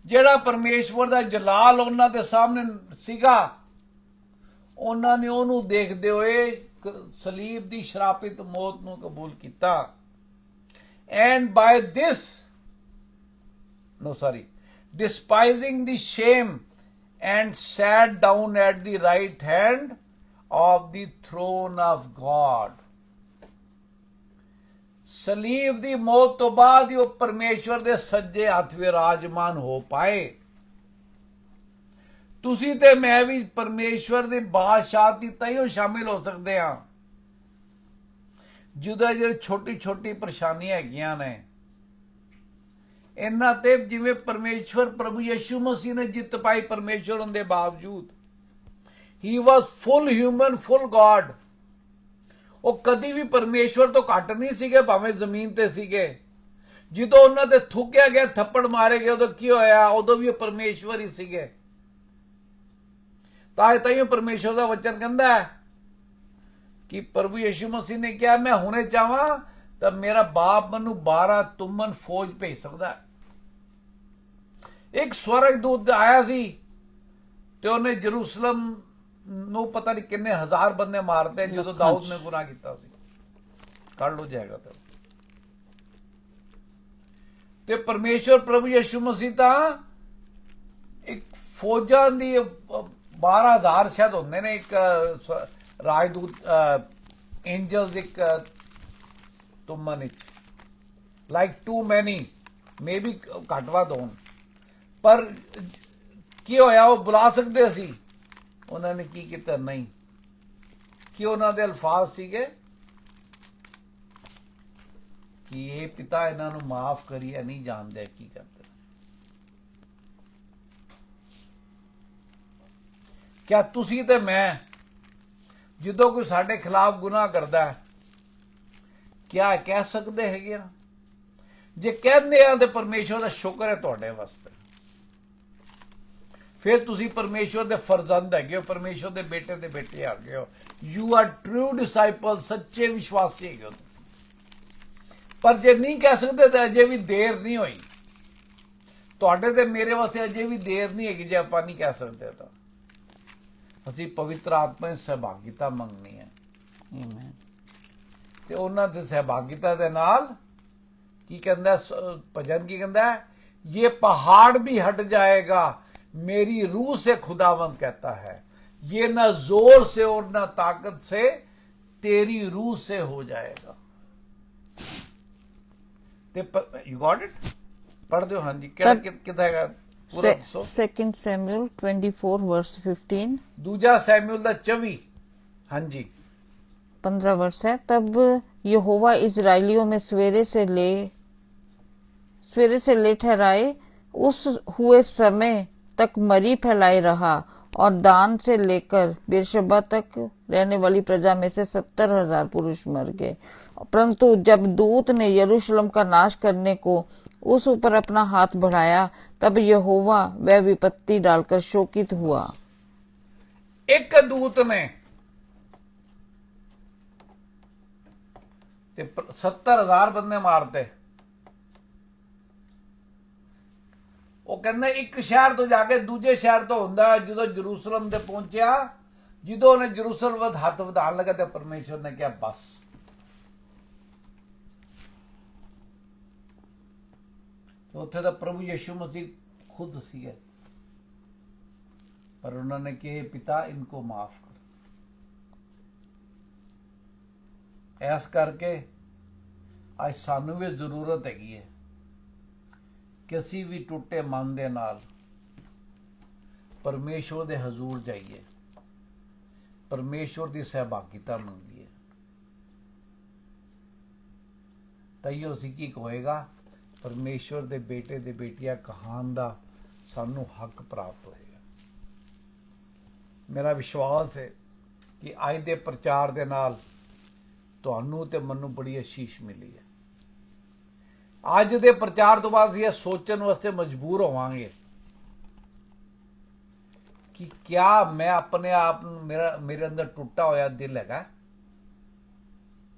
ਜਿਹੜਾ ਪਰਮੇਸ਼ਵਰ ਦਾ ਜਲਾਲ ਉਹਨਾਂ ਦੇ ਸਾਹਮਣੇ ਸੀਗਾ, ਉਹਨਾਂ ਨੇ ਉਹਨੂੰ ਦੇਖਦੇ ਹੋਏ ਸਲੀਬ ਦੀ ਸ਼ਰਾਪਿਤ ਮੌਤ ਨੂੰ ਕਬੂਲ ਕੀਤਾ। And by this, despising the shame, and sat down at the right hand of the throne of God। ਸਲੀਬ ਦੀ ਮੌਤ ਤੋਂ ਬਾਅਦ ਹੀ ਉਹ ਪਰਮੇਸ਼ਵਰ ਦੇ ਸੱਜੇ ਹੱਥ ਵਿਰਾਜਮਾਨ ਹੋ ਪਾਏ। ਤੁਸੀਂ ਤੇ ਮੈਂ ਵੀ ਪਰਮੇਸ਼ਵਰ ਦੀ ਬਾਦਸ਼ਾਹਤੀ ਤਾਈਓ ਸ਼ਾਮਿਲ ਹੋ ਸਕਦੇ ਹਾਂ ਜਦੋਂ ਜਿਹੜੀ ਛੋਟੀ ਛੋਟੀ ਪਰੇਸ਼ਾਨੀਆਂ ਹੈਗੀਆਂ ਨੇ, ਇਹਨਾਂ ਤੇ ਜਿਵੇਂ ਪਰਮੇਸ਼ਵਰ ਪ੍ਰਭੂ ਯਿਸੂ ਮਸੀਹ ਨੇ ਜਿੱਤ ਪਾਈ ਪਰਮੇਸ਼ਵਰ ਹੋਣ ਦੇ ਬਾਵਜੂਦ। ਹੀ ਵਾਸ ਫੁੱਲ ਹਿਊਮਨ, ਫੁੱਲ ਗॉड। ਉਹ ਕਦੀ ਵੀ ਪਰਮੇਸ਼ਵਰ ਤੋਂ ਘੱਟ ਨਹੀਂ ਸੀਗੇ, ਭਾਵੇਂ ਜ਼ਮੀਨ ਤੇ ਸੀਗੇ। ਜਦੋਂ ਉਹਨਾਂ ਤੇ ਥੁੱਕਿਆ ਗਿਆ, ਥੱਪੜ ਮਾਰੇ ਗਏ, ਉਦੋਂ ਕੀ ਹੋਇਆ? ਉਦੋਂ ਵੀ ਉਹ ਪਰਮੇਸ਼ਵਰ ਹੀ ਸੀਗੇ। ਤਾਈਓ ਪਰਮੇਸ਼ਵਰ ਦਾ ਵਚਨ ਕਹਿੰਦਾ ਹੈ ਕਿ ਪ੍ਰਭੂ ਯਿਸੂ ਮਸੀਹ ਨੇ ਕਿਹਾ, ਮੈਂ ਹੁਣੇ ਚਾਹਾਂ ਤਾਂ ਮੇਰਾ ਬਾਪ ਮੈਨੂੰ 12 ਤੁਮਨ ਫੌਜ ਭੇਜ ਸਕਦਾ। ਇੱਕ ਸਵਰਗਦੂਤ ਆਇਆ ਸੀ ਤੇ ਉਹਨੇ ਜਰੂਸਲਮ ਨੂੰ ਪਤਾ ਨਹੀਂ ਕਿੰਨੇ ਹਜ਼ਾਰ ਬੰਦੇ ਮਾਰਦੇ ਜਦੋਂ ਦਾਊਦ ਨੇ ਗੁਨਾਹ ਕੀਤਾ ਸੀ। ਕੱਢ ਲੋ ਜਾਏਗਾ ਤੇ ਪਰਮੇਸ਼ਵਰ ਪ੍ਰਭੂ ਯਿਸੂ ਮਸੀਹ ਤਾਂ ਇੱਕ ਫੌਜਾਂ ਦੀ 12,000 ਸ਼ਾਇਦ ਹੁੰਦੇ ਨੇ, ਇੱਕ ਰਾਜਦੂਤ ਐਂਜਲਸ ਇੱਕ ਤੁਮਨ ਵਿੱਚ, ਲਾਈਕ ਟੂ ਮੈਨੀ, ਮੇਬੀ ਘੱਟ ਵੱਧ ਹੋਣ। ਪਰ ਕੀ ਹੋਇਆ, ਉਹ ਬੁਲਾ ਸਕਦੇ ਸੀ, ਉਹਨਾਂ ਨੇ ਕੀ ਕੀਤਾ? ਨਹੀਂ। ਕਿ ਉਹਨਾਂ ਦੇ ਅਲਫਾਜ਼ ਸੀਗੇ ਕਿ ਇਹ ਪਿਤਾ ਇਹਨਾਂ ਨੂੰ ਮਾਫ ਕਰੀਏ, ਨਹੀਂ ਜਾਣਦੇ ਕੀ ਕਰਦੇ। ਕਿਆ ਤੁਸੀਂ ਤੇ ਮੈਂ ਜਦੋਂ ਕੋਈ ਸਾਡੇ ਖਿਲਾਫ ਗੁਨਾਹ ਕਰਦਾ ਹੈ, ਕਿਆ ਕਹਿ ਸਕਦੇ ਹੈਗੇ ਆ? ਜੇ ਕਹਿੰਦੇ ਆ ਤੇ ਪਰਮੇਸ਼ਵਰ ਦਾ ਸ਼ੁਕਰ ਹੈ ਤੁਹਾਡੇ ਵਾਸਤੇ। ਫਿਰ ਤੁਸੀਂ ਪਰਮੇਸ਼ਵਰ ਦੇ ਫਰਜ਼ੰਦ ਹੈਗੇ ਹੋ, ਪਰਮੇਸ਼ਵਰ ਦੇ ਬੇਟੇ ਹੈਗੇ ਹੋ। ਯੂ ਆਰ ਟਰੂ ਡਿਸਾਈਪਲ, ਸੱਚੇ ਵਿਸ਼ਵਾਸੀ ਹੈਗੇ ਹੋ ਤੁਸੀਂ। ਪਰ ਜੇ ਨਹੀਂ ਕਹਿ ਸਕਦੇ ਤਾਂ ਅਜੇ ਵੀ ਦੇਰ ਨਹੀਂ ਹੋਈ। ਤੁਹਾਡੇ ਤੇ ਮੇਰੇ ਵਾਸਤੇ ਅਜੇ ਵੀ ਦੇਰ ਨਹੀਂ ਹੈਗੀ। ਜੇ ਆਪਾਂ ਨਹੀਂ ਕਹਿ ਸਕਦੇ ਤਾਂ ਅਸੀਂ ਪਵਿੱਤਰ ਆਤਮਾ ਦੀ ਸਹਿਭਾਗਿਤਾ ਮੰਗਣੀ ਹੈ। ਆਮੀਨ। ਤੇ ਉਹਨਾਂ ਦੀ ਸਹਿਭਾਗਿਤਾ ਦੇ ਨਾਲ ਕੀ ਕਹਿੰਦਾ ਭਜਨ? ਕੀ ਕਹਿੰਦਾ? ये पहाड़ भी हट जाएगा, मेरी रूह से खुदावंद कहता है, ये ना जोर से और ना ताकत से, तेरी रूह से हो जाएगा। You got it? पढ़ दो। हाँ जी, क्या कितना है पूरा? 2 Samuel 24 verse 15। दूजा सैमुअल दा 24। हाँ जी, 15 वर्ष है। तब यहोवा इजराइलियों में सवेरे से ले ठहराए उस हुए समय तक मरी फैलाए रहा, और दान से लेकर बेरशबा तक रहने वाली प्रजा में से 70,000 पुरुष मर गए। परंतु जब दूत ने यरूशलेम का नाश करने को उस ऊपर अपना हाथ बढ़ाया, तब यहोवा वह विपत्ति डालकर शोकित हुआ। एक दूत ने 70,000 ਬੰਦੇ ਮਾਰਤੇ। ਉਹ ਕਹਿੰਦੇ ਇੱਕ ਸ਼ਹਿਰ ਤੋਂ ਜਾ ਕੇ ਦੂਜੇ ਸ਼ਹਿਰ ਤੋਂ ਹੁੰਦਾ। ਜਦੋਂ ਜਰੂਸਲਮ ਤੇ ਪਹੁੰਚਿਆ, ਜਦੋਂ ਉਹਨੇ ਜਰੂਸਲਮ ਵੱਲ ਹੱਥ ਵਧਾਉਣ ਲੱਗਾ ਤੇ ਪਰਮੇਸ਼ਵਰ ਨੇ ਕਿਹਾ ਬਸ। ਉੱਥੇ ਤਾਂ ਪ੍ਰਭੂ ਯਿਸੂ ਮਸੀਹ ਖੁਦ ਸੀਗੇ, ਪਰ ਉਹਨਾਂ ਨੇ ਕਿਹਾ ਪਿਤਾ ਇਨਕੋ ਮਾਫ ਕਰ। ਇਸ ਕਰਕੇ ਅੱਜ ਸਾਨੂੰ ਵੀ ਜ਼ਰੂਰਤ ਹੈਗੀ ਹੈ ਕਿ ਅਸੀਂ ਵੀ ਟੁੱਟੇ ਮਨ ਦੇ ਨਾਲ ਪਰਮੇਸ਼ਵਰ ਦੇ ਹਜ਼ੂਰ ਜਾਈਏ, ਪਰਮੇਸ਼ਵਰ ਦੀ ਸਹਿਭਾਗਿਤਾ ਮੰਗੀਏ। ਤਈਓ ਸੀ ਕੀ ਹੋਏਗਾ, ਪਰਮੇਸ਼ਵਰ ਦੇ ਬੇਟੇ ਦੇ ਬੇਟੀਆਂ ਕਹਾਣ ਦਾ ਸਾਨੂੰ ਹੱਕ ਪ੍ਰਾਪਤ ਹੋਏਗਾ। ਮੇਰਾ ਵਿਸ਼ਵਾਸ ਹੈ ਕਿ ਅੱਜ ਦੇ ਪ੍ਰਚਾਰ ਦੇ ਨਾਲ ਤੁਹਾਨੂੰ ਤੇ ਮੈਨੂੰ ਬੜੀ ਅਸ਼ੀਸ਼ ਮਿਲੀ ਹੈ। ਅੱਜ ਦੇ ਪ੍ਰਚਾਰ ਤੋਂ ਬਾਅਦ ਇਹ ਸੋਚਣ ਵਾਸਤੇ ਮਜਬੂਰ ਹੋਵਾਂਗੇ ਕਿ ਕਿਆ ਮੈਂ ਆਪਣੇ ਆਪ ਨੂੰ, ਮੇਰੇ ਅੰਦਰ ਟੁੱਟਾ ਹੋਇਆ ਦਿਲ ਹੈਗਾ,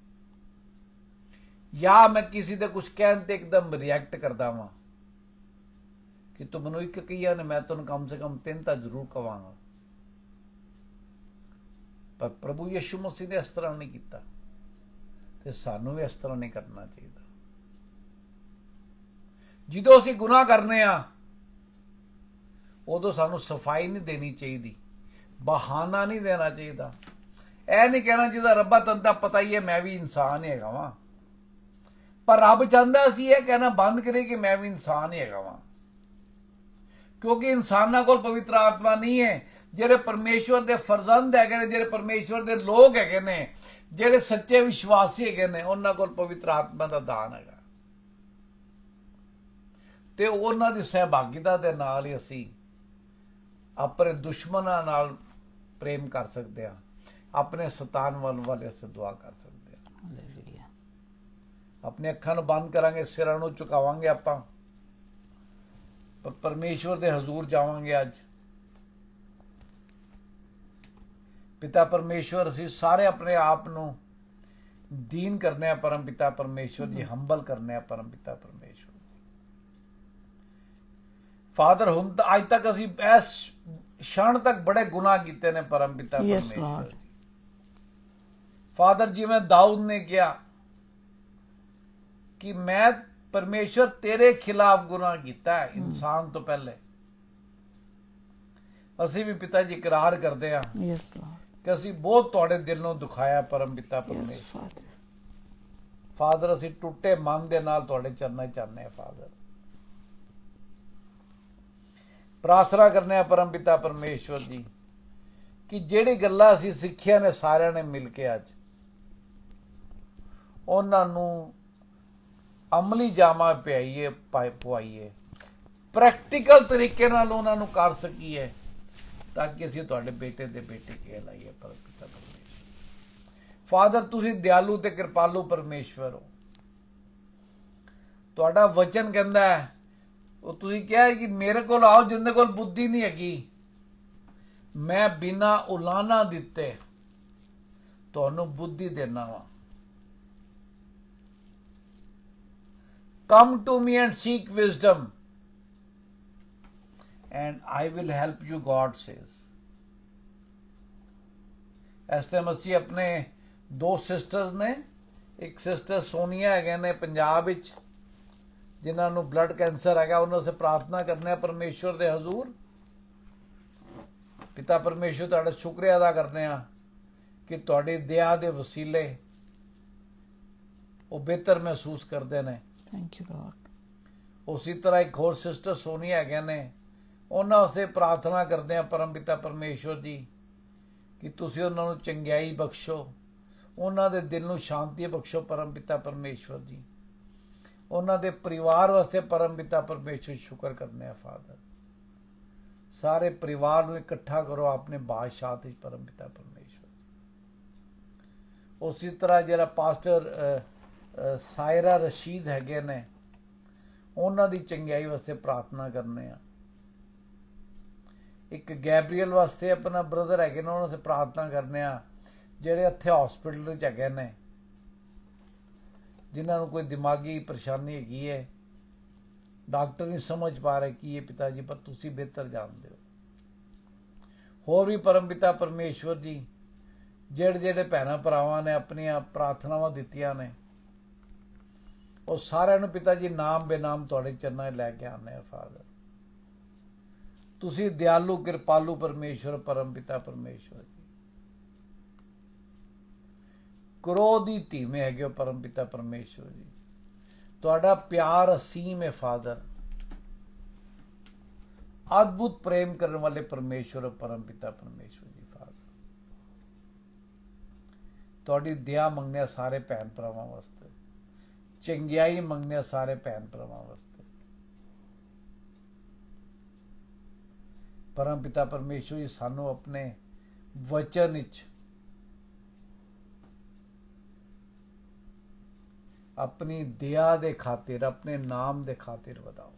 ਜਾਂ ਮੈਂ ਕਿਸੇ ਦੇ ਕੁਝ ਕਹਿਣ ਤੇ ਇੱਕਦਮ ਰਿਐਕਟ ਕਰਦਾ ਵਾਂ ਕਿ ਤੂੰ ਮੈਨੂੰ ਇੱਕ ਕਹੀਆ ਨੇ, ਮੈਂ ਤੈਨੂੰ ਕਮ ਸੇ ਕਮ 3 ਤਾਂ ਜ਼ਰੂਰ ਕਵਾਂਗਾ। ਪਰ ਪ੍ਰਭੂ ਯਿਸੂ ਮਸੀਹ ਨੇ ਇਸ ਤਰ੍ਹਾਂ ਨਹੀਂ ਕੀਤਾ ਤੇ ਸਾਨੂੰ ਵੀ ਇਸ ਤਰ੍ਹਾਂ ਨਹੀਂ ਕਰਨਾ ਚਾਹੀਦਾ। ਜਦੋਂ ਅਸੀਂ ਗੁਨਾਹ ਕਰਨੇ ਆ ਉਦੋਂ ਸਾਨੂੰ ਸਫਾਈ ਨਹੀਂ ਦੇਣੀ ਚਾਹੀਦੀ, ਬਹਾਨਾ ਨਹੀਂ ਦੇਣਾ ਚਾਹੀਦਾ। ਇਹ ਨਹੀਂ ਕਹਿਣਾ ਚਾਹੀਦਾ ਰੱਬਾ ਤੈਨੂੰ ਤਾਂ ਪਤਾ ਹੀ ਹੈ ਮੈਂ ਵੀ ਇਨਸਾਨ ਹੀ ਹੈਗਾ ਵਾਂ। ਪਰ ਰੱਬ ਚਾਹੁੰਦਾ ਅਸੀਂ ਇਹ ਕਹਿਣਾ ਬੰਦ ਕਰੀਏ ਕਿ ਮੈਂ ਵੀ ਇਨਸਾਨ ਹੀ ਹੈਗਾ ਵਾਂ, ਕਿਉਂਕਿ ਇਨਸਾਨਾਂ ਕੋਲ ਪਵਿੱਤਰ ਆਤਮਾ ਨਹੀਂ ਹੈ। ਜਿਹੜੇ ਪਰਮੇਸ਼ਵਰ ਦੇ ਫਰਜ਼ੰਦ ਹੈਗੇ ਨੇ, ਜਿਹੜੇ ਪਰਮੇਸ਼ਵਰ ਦੇ ਲੋਕ ਹੈਗੇ ਨੇ, ਜਿਹੜੇ ਸੱਚੇ ਵਿਸ਼ਵਾਸੀ ਹੈਗੇ ਨੇ, ਉਹਨਾਂ ਕੋਲ ਪਵਿੱਤਰ ਆਤਮਾ ਦਾ ਦਾਨ ਹੈਗਾ। ਤੇ ਉਹਨਾਂ ਦੀ ਸਹਿਭਾਗਿਤਾ ਦੇ ਨਾਲ ਹੀ ਅਸੀਂ ਆਪਣੇ ਦੁਸ਼ਮਣਾਂ ਨਾਲ ਪ੍ਰੇਮ ਕਰ ਸਕਦੇ ਹਾਂ, ਆਪਣੇ ਸਤਾਨ ਵਾਲੇ ਅਸੀਂ ਦੁਆ ਕਰ ਸਕਦੇ ਹਾਂ। ਹਾਲੇਲੂਇਆ। ਆਪਣੇ ਅੱਖਾਂ ਨੂੰ ਬੰਦ ਕਰਾਂਗੇ, ਸਿਰਾਂ ਨੂੰ ਝੁਕਾਵਾਂਗੇ, ਆਪਾਂ ਪਰਮੇਸ਼ਵਰ ਦੇ ਹਜ਼ੂਰ ਜਾਵਾਂਗੇ। ਅੱਜ ਪਿਤਾ ਪਰਮੇਸ਼ਵਰ, ਅਸੀਂ ਸਾਰੇ ਆਪਣੇ ਆਪ ਨੂੰ ਦੀਨ ਕਰਨੇ ਆ ਪਰਮ ਪਿਤਾ ਪਰਮੇਸ਼ਵਰ ਜੀ, ਹੰਬਲ ਕਰਨੇ ਆ ਪਰਮ ਪਿਤਾ ਪਰਮੇਸ਼ਵਰ। ਫਾਦਰ, ਹੁਣ ਤਾਂ ਅੱਜ ਤੱਕ ਅਸੀਂ ਇਸ क्षण तक बड़े गुनाह किए ने परम पिता परमेश्वर जी। फादर, जिवें दाऊद ने किया कि मैं ਪਰਮੇਸ਼ਵਰ ਤੇਰੇ ਖਿਲਾਫ ਗੁਨਾਹ ਕੀਤਾ ਹੈ ਇਨਸਾਨ ਤੋਂ ਪਹਿਲੇ। ਅਸੀਂ ਵੀ ਪਿਤਾ ਜੀ ਇਕਰਾਰ ਕਰਦੇ ਹਾਂ Yes, Lord. ਕਿ ਅਸੀਂ ਬਹੁਤ ਤੁਹਾਡੇ ਦਿਲ ਨੂੰ ਦੁਖਾਇਆ ਪਰਮ ਪਿਤਾ Yes, ਪਰਮੇਸ਼ਵਰ। Father. ਫਾਦਰ ਅਸੀਂ ਟੁੱਟੇ ਮਨ ਦੇ ਨਾਲ ਤੁਹਾਡੇ ਚਰਨਾਂ 'ਚ ਆਉਂਦੇ ਹਾਂ ਫਾਦਰ। ਪ੍ਰਾਰਥਨਾ ਕਰਨੇ ਆ ਪਰਮ ਪਿਤਾ ਪਰਮੇਸ਼ਵਰ ਜੀ ਕਿ ਜਿਹੜੀ ਗੱਲਾਂ ਅਸੀਂ ਸਿੱਖਿਆ ਨੇ ਸਾਰਿਆਂ ਨੇ ਮਿਲ ਕੇ ਅੱਜ ਉਹਨਾਂ ਨੂੰ ਅਮਲੀ ਜਾਮਾ ਪਵਾਈਏ, ਪ੍ਰੈਕਟੀਕਲ ਤਰੀਕੇ ਨਾਲ ਉਹਨਾਂ ਨੂੰ ਕਰ ਸਕੀਏ ਤਾਂ ਕਿ ਅਸੀਂ ਤੁਹਾਡੇ ਬੇਟੇ ਦੇ ਬੇਟੇ ਕਹਿਲਾਈਏ ਪਰਮ ਪਿਤਾ ਪਰਮੇਸ਼ਵਰ। ਫਾਦਰ ਤੁਸੀਂ ਦਿਆਲੂ ਤੇ ਕਿਰਪਾਲੂ ਪਰਮੇਸ਼ਵਰ ਹੋ। ਤੁਹਾਡਾ ਵਚਨ ਕਹਿੰਦਾ ਹੈ, ਉਹ ਤੁਸੀਂ ਕਿਹਾ ਹੈ ਕਿ ਮੇਰੇ ਕੋਲ ਆਓ ਜਿੰਦੇ ਕੋਲ ਬੁੱਧੀ ਨਹੀਂ ਹੈਗੀ, ਮੈਂ ਬਿਨਾਂ ਉਲਾਨਾ ਦਿੱਤੇ ਤੁਹਾਨੂੰ ਬੁੱਧੀ ਦੇਣਾ ਵਾ। Come to me and seek wisdom and I will help you, God says. ਇਸ ਟਾਈਮ ਅਸੀਂ ਆਪਣੇ 2 ਸਿਸਟਰਸ ਨੇ, ਇੱਕ ਸਿਸਟਰ ਸੋਨੀਆ ਹੈਗੇ ਨੇ ਪੰਜਾਬ ਵਿੱਚ ਜਿਨ੍ਹਾਂ ਨੂੰ ਬਲੱਡ ਕੈਂਸਰ ਹੈਗਾ, ਉਹਨਾਂ ਸੇ ਪ੍ਰਾਰਥਨਾ ਕਰਨੇ ਆ ਪਰਮੇਸ਼ਵਰ ਦੇ ਹਜ਼ੂਰ। ਪਿਤਾ ਪਰਮੇਸ਼ਵਰ ਤੁਹਾਡਾ ਸ਼ੁਕਰੀਆ ਅਦਾ ਕਰਦੇ ਆ ਕਿ ਤੁਹਾਡੀ ਦਇਆ ਦੇ ਵਸੀਲੇ ਉਹ ਬਿਹਤਰ ਮਹਿਸੂਸ ਕਰਦੇ ਨੇ। Thank you, Lord. ਉਸੇ ਤਰ੍ਹਾਂ ਇੱਕ ਹੋਰ ਸਿਸਟਰ ਸੋਨੀਆ ਹੈਗੇ ਨੇ, ਉਹਨਾਂ ਵਾਸਤੇ ਪ੍ਰਾਰਥਨਾ ਕਰਦੇ ਆ ਪਰਮ ਪਿਤਾ ਪਰਮੇਸ਼ਵਰ ਜੀ ਕਿ ਤੁਸੀਂ ਉਹਨਾਂ ਨੂੰ ਚੰਗਿਆਈ ਬਖਸ਼ੋ, ਉਹਨਾਂ ਦੇ ਦਿਲ ਨੂੰ ਸ਼ਾਂਤੀ ਬਖਸ਼ੋ ਪਰਮ ਪਿਤਾ ਪਰਮੇਸ਼ਵਰ ਜੀ। ਉਹਨਾਂ ਦੇ ਪਰਿਵਾਰ ਵਾਸਤੇ ਪਰਮ ਪਿਤਾ ਪਰਮੇਸ਼ਵਰ ਸ਼ੁਕਰ ਕਰਨੇ ਆ ਫਾਦਰ। ਸਾਰੇ ਪਰਿਵਾਰ ਨੂੰ ਇਕੱਠਾ ਕਰੋ ਆਪਣੇ ਬਾਦਸ਼ਾਹ ਤੇ ਪਰਮ ਪਿਤਾ ਪਰਮੇਸ਼ਵਰ। ਉਸੇ ਤਰ੍ਹਾਂ ਜਿਹੜਾ ਪਾਸਟਰ ਸਾਇਰਾ ਰਸ਼ੀਦ ਹੈਗੇ ਨੇ, ਉਹਨਾਂ ਦੀ ਚੰਗਿਆਈ ਵਾਸਤੇ ਪ੍ਰਾਰਥਨਾ ਕਰਨੇ ਆ। ਇੱਕ ਗੈਬਰੀਅਲ ਵਾਸਤੇ ਆਪਣਾ ਬ੍ਰਦਰ ਹੈਗੇ ਨੇ, ਉਹਨਾਂ ਵਾਸਤੇ ਪ੍ਰਾਰਥਨਾ ਕਰਨੇ ਆ ਜਿਹੜੇ ਇੱਥੇ ਹਸਪੀਟਲ ਵਿੱਚ ਹੈਗੇ ਨੇ, ਜਿਨ੍ਹਾਂ ਨੂੰ ਕੋਈ ਦਿਮਾਗੀ ਪਰੇਸ਼ਾਨੀ ਹੈਗੀ ਹੈ, ਡਾਕਟਰ ਨਹੀਂ ਸਮਝ ਪਾ ਰਹੇ ਕੀ ਹੈ ਪਿਤਾ ਜੀ, ਪਰ ਤੁਸੀਂ ਬਿਹਤਰ ਜਾਣਦੇ ਹੋ। ਹੋਰ ਵੀ ਪਰਮ ਪਿਤਾ ਪਰਮੇਸ਼ਵਰ ਜੀ ਜਿਹੜੇ ਭੈਣਾਂ ਭਰਾਵਾਂ ਨੇ ਆਪਣੀਆਂ ਪ੍ਰਾਰਥਨਾਵਾਂ ਦਿੱਤੀਆਂ ਨੇ, ਉਹ ਸਾਰਿਆਂ ਨੂੰ ਪਿਤਾ ਜੀ ਨਾਮ ਬੇਨਾਮ ਤੁਹਾਡੇ ਚਰਨਾਂ 'ਚ ਲੈ ਕੇ ਆਉਂਦੇ ਆ ਫਾਦਰ। ਤੁਸੀਂ ਦਿਆਲੂ ਕਿਰਪਾਲੂ ਪਰਮੇਸ਼ਵਰ ਪਰਮ ਪਿਤਾ ਪਰਮੇਸ਼ਵਰ ਜੀ, ਕ੍ਰੋਧੀ ਧੀਮੇ ਹੈਗੇ ਹੋ ਪਰਮ ਪਿਤਾ ਪਰਮੇਸ਼ਵਰ ਜੀ। ਤੁਹਾਡਾ ਪਿਆਰ ਅਸੀਮ ਹੈ ਫਾਦਰ। ਅਦਭੁਤ ਪ੍ਰੇਮ ਕਰਨ ਵਾਲੇ ਪਰਮੇਸ਼ਵਰ ਪਰਮ ਪਿਤਾ ਪਰਮੇਸ਼ਵਰ ਜੀ ਫਾਦਰ। ਤੁਹਾਡੀ ਦਇਆ ਮੰਗਦੇ ਸਾਰੇ ਭੈਣ ਭਰਾਵਾਂ ਵਾਸਤੇ, ਚੰਗਿਆਈ ਮੰਗਦੇ ਸਾਰੇ ਭੈਣ ਭਰਾਵਾਂ ਵਾਸਤੇ। ਪਰਮ ਪਿਤਾ ਪਰਮੇਸ਼ਵਰ ਜੀ ਸਾਨੂੰ ਆਪਣੇ ਵਚਨ ਵਿੱਚ ਆਪਣੀ ਦਇਆ ਦੇ ਖਾਤਰ, ਆਪਣੇ ਨਾਮ ਦੇ ਖਾਤਰ ਵਧਾਓ।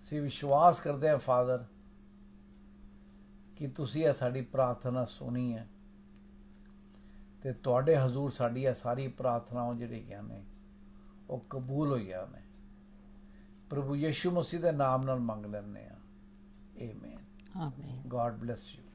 ਅਸੀਂ ਵਿਸ਼ਵਾਸ ਕਰਦੇ ਹਾਂ ਫਾਦਰ ਕਿ ਤੁਸੀਂ ਇਹ ਸਾਡੀ ਪ੍ਰਾਰਥਨਾ ਸੁਣੀ ਹੈ ਤੇ ਤੁਹਾਡੇ ਹਜ਼ੂਰ ਸਾਡੀ ਇਹ ਸਾਰੀ ਪ੍ਰਾਰਥਨਾਵਾਂ ਜਿਹੜੀਆਂ ਨੇ ਉਹ ਕਬੂਲ ਹੋਈਆਂ ਨੇ। ਪ੍ਰਭੂ ਯਿਸੂ ਮਸੀਹ ਦੇ ਨਾਮ ਨਾਲ ਮੰਗ ਲੈਂਦੇ ਹਾਂ। Amen. Amen. God bless you.